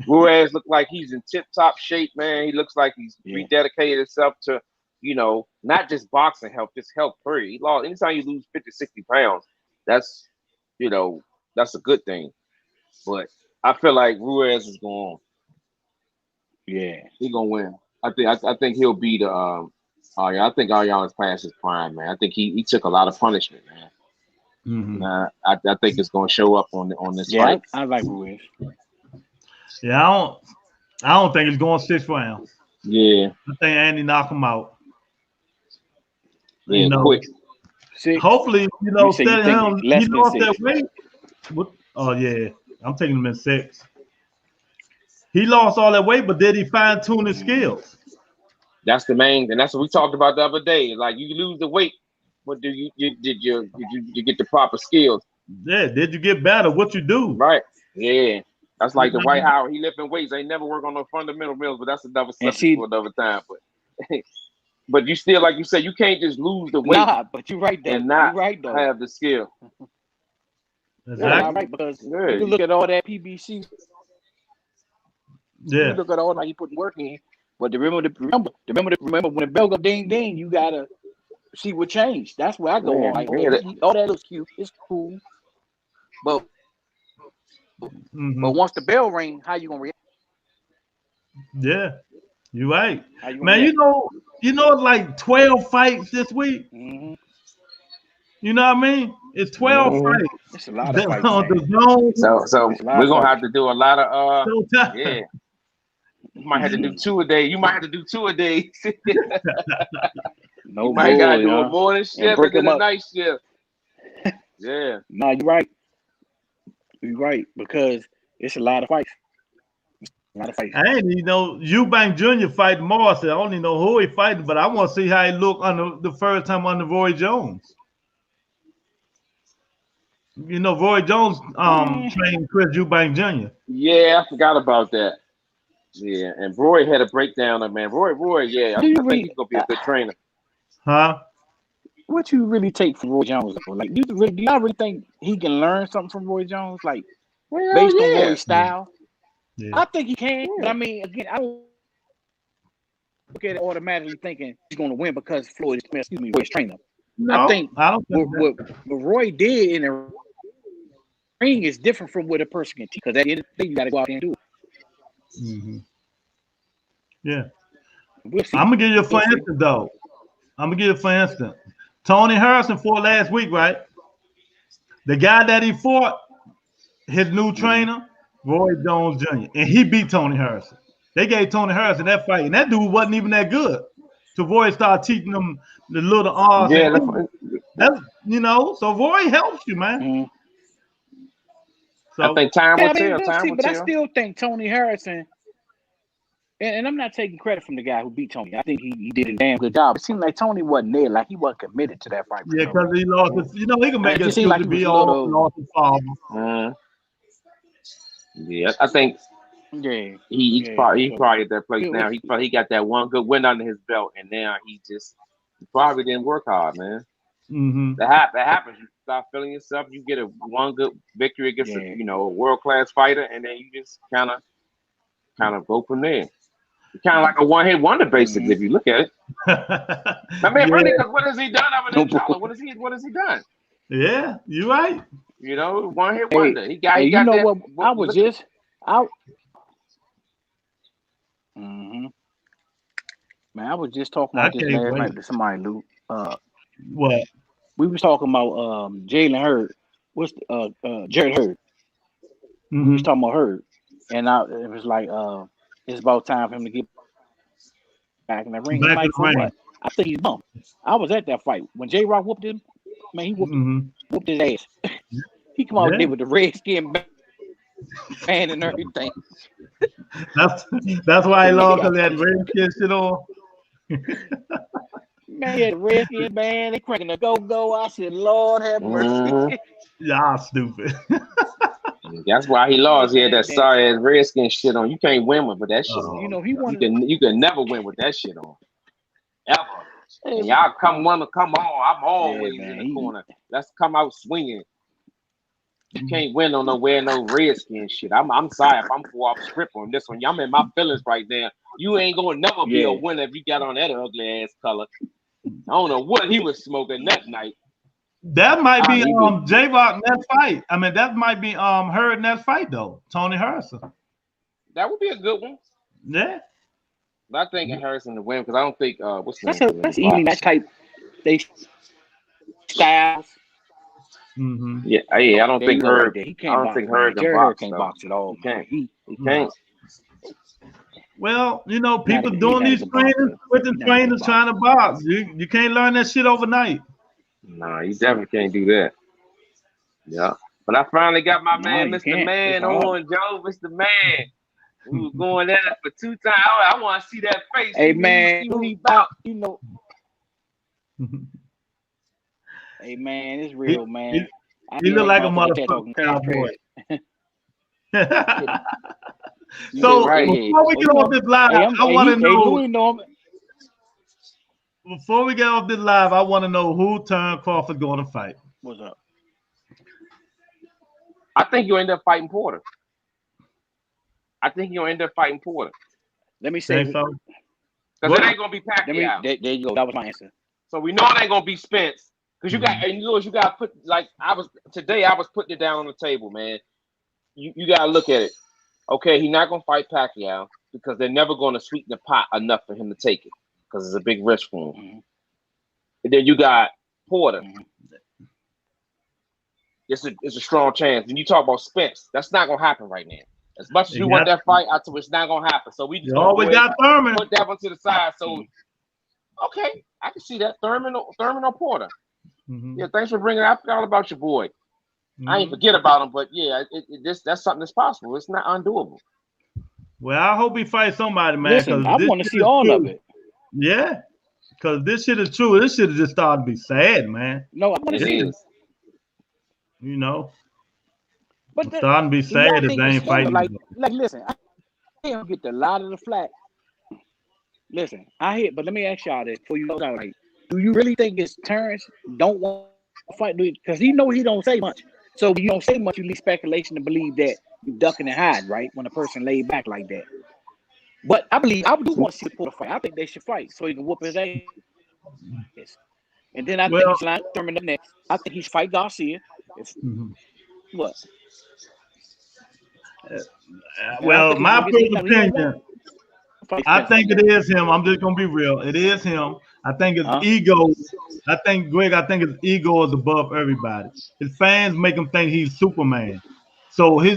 Ruiz look like he's in tip-top shape, man. He looks like he's rededicated himself to, not just boxing health, just health period. He lost anytime you lose 50, 60 pounds, that's that's a good thing. But I feel like Ruiz is going. Yeah, he's gonna win. I think he'll be the. I think Ariana's past his prime, man. I think he took a lot of punishment, man. Mm-hmm. I think it's gonna show up on this fight. I like Ruiz. Yeah, I don't think it's going 6 rounds. Yeah, I think Andy knock him out. Yeah, quick. Hopefully, steady him. He lost that weight. Oh yeah, I'm taking him in 6. He lost all that weight, but did he fine tune his skills? That's the main, and that's what we talked about the other day. Like you lose the weight, but did you get the proper skills? Yeah, did you get better? What you do? Right. Yeah. That's like the White Howard. He lifting weights. They never work on no fundamental mills, but that's another subject for another time. But you still, like you said, you can't just lose the weight. Nah, but you're right though. And not though. have the skill. Exactly. Yeah, right, because you look at all that PBC. Yeah. You look at all that you putting work in. But remember when the bell go ding ding, you gotta see what changed. That's where I go on. Like, all that looks cute. It's cool. But once the bell ring, how you gonna react? Yeah, you're right. Man, you know it's like 12 fights this week. Mm-hmm. You know what I mean? It's 12 fights. It's a lot of fights. So we're gonna have to do a lot of yeah. You might have to do 2 a day. You might have to do 2 a day. No, you might gotta do a morning shift and then a night shift. Yeah. No, you're right. You're right, because it's a lot of fights. A lot of fights. I ain't Eubank Jr. fighting Morris. I don't even know who he fighting, but I want to see how he look on the first time under Roy Jones. Roy Jones trained Chris Eubank Jr. Yeah, I forgot about that. Yeah, and Roy had a breakdown of Roy. Yeah, I think he's gonna be a good trainer. Huh? What you really take from Roy Jones? Like, do y'all really think he can learn something from Roy Jones? Like, based on Roy's style? Yeah. I think he can. Yeah. But I mean, again, I don't look at it automatically thinking he's going to win because Roy's trainer. No, I think what Roy did in the ring is different from what a person can teach. Because at the end of the day, you got to go out there and do it. Mm-hmm. Yeah. I'm gonna give you a for instance, though. I'm gonna give you for instance. Tony Harrison fought last week, right? The guy that he fought, his new trainer, Roy Jones Jr., and he beat Tony Harrison. They gave Tony Harrison that fight, and that dude wasn't even that good. So Roy started teaching them the little R's. Yeah, that's so Roy helps you, man. So I think time will tell. Time will tell. I still think Tony Harrison, and I'm not taking credit from the guy who beat Tony. I think he did a damn good job. It seemed like Tony wasn't there, like he wasn't committed to that fight. Yeah, because he lost. He can make it seem like to be all lost his father. Yeah, I think. Yeah, he's probably at that place now. He got that one good win under his belt, and now he probably didn't work hard, man. Mm-hmm. That happens. You start feeling yourself. You get one good victory against a world class fighter, and then you just kind of go from there. It's kind of like a one hit wonder, basically, if you look at it. I mean, really, because what has he done other than Charlo? What has he done? Yeah, you're right. One hit wonder. He got that. What I was just out. Man, I was just talking about this last night to somebody, Luke. What? We was talking about Jalen Hurd. What's Jared Hurd? We was talking about Hurd, and it was like it's about time for him to get back in the ring. I think he's bummed. I was at that fight when J Rock whooped him. Man, he whooped his ass. He come out there with the redskin band and everything. That's why he lost, because he had redskin shit on. Man, he had a redskin band. They cranking the go. I said, Lord have mercy. Y'all stupid. That's why he lost. He had that sorry ass redskin shit on. You can't win with that shit on. He won. You can never win with that shit on. Ever. And y'all come on. I'm always in the corner. Let's come out swinging. You can't win on wearing no redskin shit. I'm sorry if I'm off script on this one. I'm in my feelings right now. You ain't gonna never be a winner if you got on that ugly ass color. I don't know what he was smoking that night. That might be J-Rock next fight. I mean, that might be Hurd next fight though. Tony Harrison. That would be a good one. Yeah. But I think Harrison to win because I don't think what's that's easy. That type they styles. Mm-hmm. Yeah. I don't think Hurd. I don't think Hurd can't box at all. He can't. Well, people doing these trainers with the trainers trying to box. You can't learn that shit overnight. Nah, you definitely can't do that. Yeah. But I finally got my man, Mr. Man, on, Joe, Mr. Man. We was going at it for 2 times. I want to see that face. Hey, man. Hey, man, it's real, man. He look like a motherfucking cowboy. So before we get off this live, I want to know. Before we get off this live, I want to know who Terence Crawford going to fight. What's up? I think you'll end up fighting Porter. Let me say so. Because it ain't gonna be Pacquiao. There you go. That was my answer. So we know it ain't gonna be Spence. Because you got to put I was putting it down on the table, man. You gotta look at it. Okay, he's not gonna fight Pacquiao because they're never gonna sweeten the pot enough for him to take it because it's a big risk for him. Mm-hmm. And then you got Porter. Mm-hmm. It's a strong chance. When you talk about Spence, that's not gonna happen right now. As much as you want that fight, it's not gonna happen. So we just always got Thurman. Put that one to the side. So okay, I can see that Thurman or Porter. Mm-hmm. Yeah, thanks for bringing it. I forgot all about your boy. Mm-hmm. I ain't forget about him, but yeah, that's something that's possible. It's not undoable. Well, I hope he fights somebody, man. Listen, I want to see all of it. Yeah, because this shit is true. This shit is just starting to be sad, man. No, I want to see it. But it's starting to be sad if they ain't fighting. Like, listen, I can't get a lot of the flack. Listen, I hear, but let me ask y'all this before you go down. Like, do you really think it's Terence don't want to fight? Because he don't say much. So you don't say much, you leave speculation to believe that you ducking and hide, right? When a person laid back like that. But I do want to see the fight. I think they should fight so he can whoop his ass. And then I think he's like Thurman up next. I think he's fight Garcia. What? Well, my personal opinion. I think it is him. I'm just gonna be real. It is him. I think his ego. I think Greg. I think his ego is above everybody. His fans make him think he's Superman. So he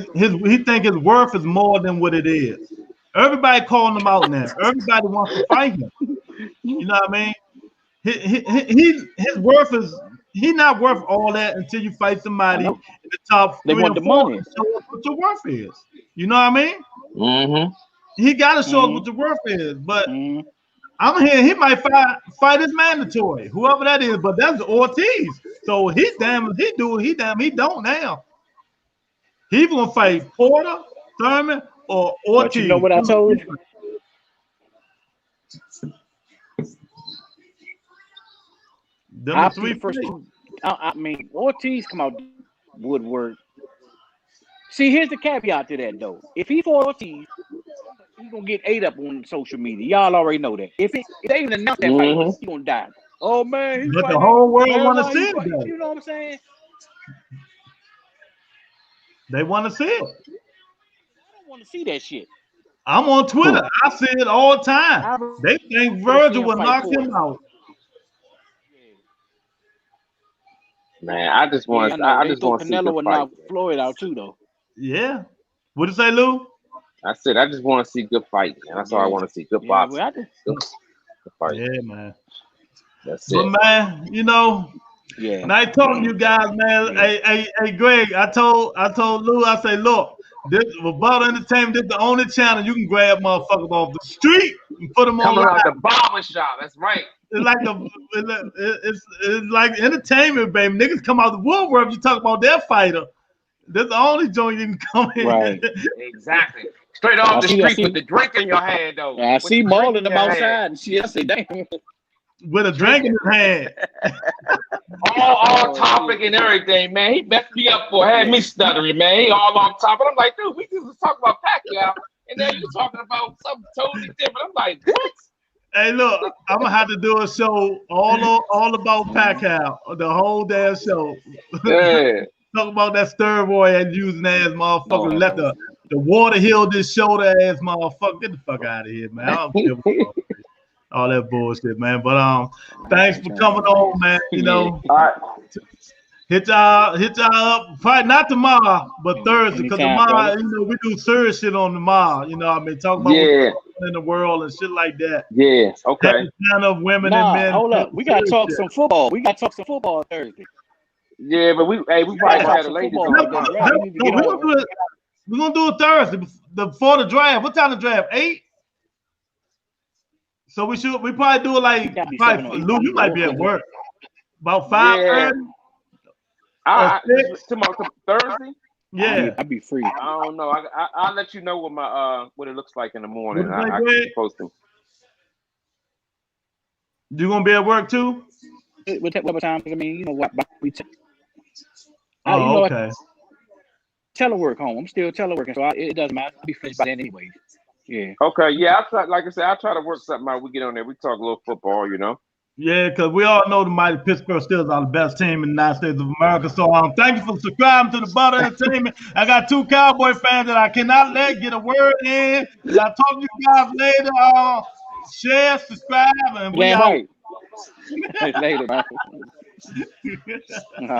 think his worth is more than what it is. Everybody calling him out now. Everybody wants to fight him. You know what I mean? His worth is he's not worth all that until you fight somebody in the top 3 or 4 to show us what your worth is. You know what I mean? Mm-hmm. He got to show us what your worth is. But I'm hearing he might fight his mandatory, whoever that is. But that's Ortiz. So he damn if he do it, he damn he don't now. He gonna fight Porter, Thurman, or Ortiz. But you know what I told you? I mean, Ortiz come out woodwork. See, here's the caveat to that though. If he fought Ortiz, he's gonna get ate up on social media. Y'all already know that. If they even announce that fight, he's gonna die. Oh man, but the whole world want to see it. Though. You know what I'm saying? They want to see it. I don't want to see that shit. I'm on Twitter. I see it all the time. They think Virgil will knock him out. Man, I just want to. I just want to see Canelo good would knock fight. Floyd out too, though. Yeah. What did you say, Lou? I said I just want to see good fight, man. That's all I want to see. Good boxing. Well, good fight. Yeah, man. That's it. But man, you know. Yeah. And I told you guys, man. Hey, Greg. I told Lou. I say, look, this About Entertainment. This is the only channel you can grab motherfuckers off the street and put them on. Coming out the barber shop. That's right. It's like it's like entertainment, baby. Niggas come out the woodwork. You talk about their fighter. That's the only joint you can come in. Right. Exactly. Straight off the street with the drink in your hand, though. I see Marlon outside, and I say, damn. With a drink in his hand. all topic and everything, man. He messed me up had me stuttering, man. He all on top. And I'm like, dude, we just was talking about Pacquiao, and then you talking about something totally different. I'm like, what? Hey, look, I'm gonna have to do a show all about Pacquiao, the whole damn show. Yeah. Talk about that steroid and using ass motherfucker. Let the water heal this shoulder ass motherfucker. Get the fuck out of here, man. I don't give a fuck. All that bullshit, man. But thanks for coming on, man. You know, all right. Hit y'all up. Probably not tomorrow, but Thursday, because tomorrow, you know, we do serious shit on tomorrow. You know what I mean? Talk about what's in the world and shit like that. Yeah, okay. Kind of women and men. Hold up. We gotta talk some football. We gotta talk some football Thursday. Yeah, but we probably had a lady. We're gonna do it Thursday before the draft. What time the draft? 8? So we probably do it like Lou, you might be at work. About 5:30. Tomorrow Thursday? Yeah. I'll be free. I don't know. I'll let you know what my what it looks like in the morning. I can post them. You gonna be at work too? What time? I mean, you know what? Okay. Telework home. I'm still teleworking, so it doesn't matter. I'll be finished by then anyway. Yeah. Okay. Yeah. Like I said, I'll try to work something out. We get on there. We talk a little football, you know. Yeah, because we all know the mighty Pittsburgh Steelers are the best team in the United States of America. So thank you for subscribing to the About Entertainment. I got 2 Cowboy fans that I cannot let get a word in. I'll talk to you guys later. Share, subscribe, and we out. Later, man.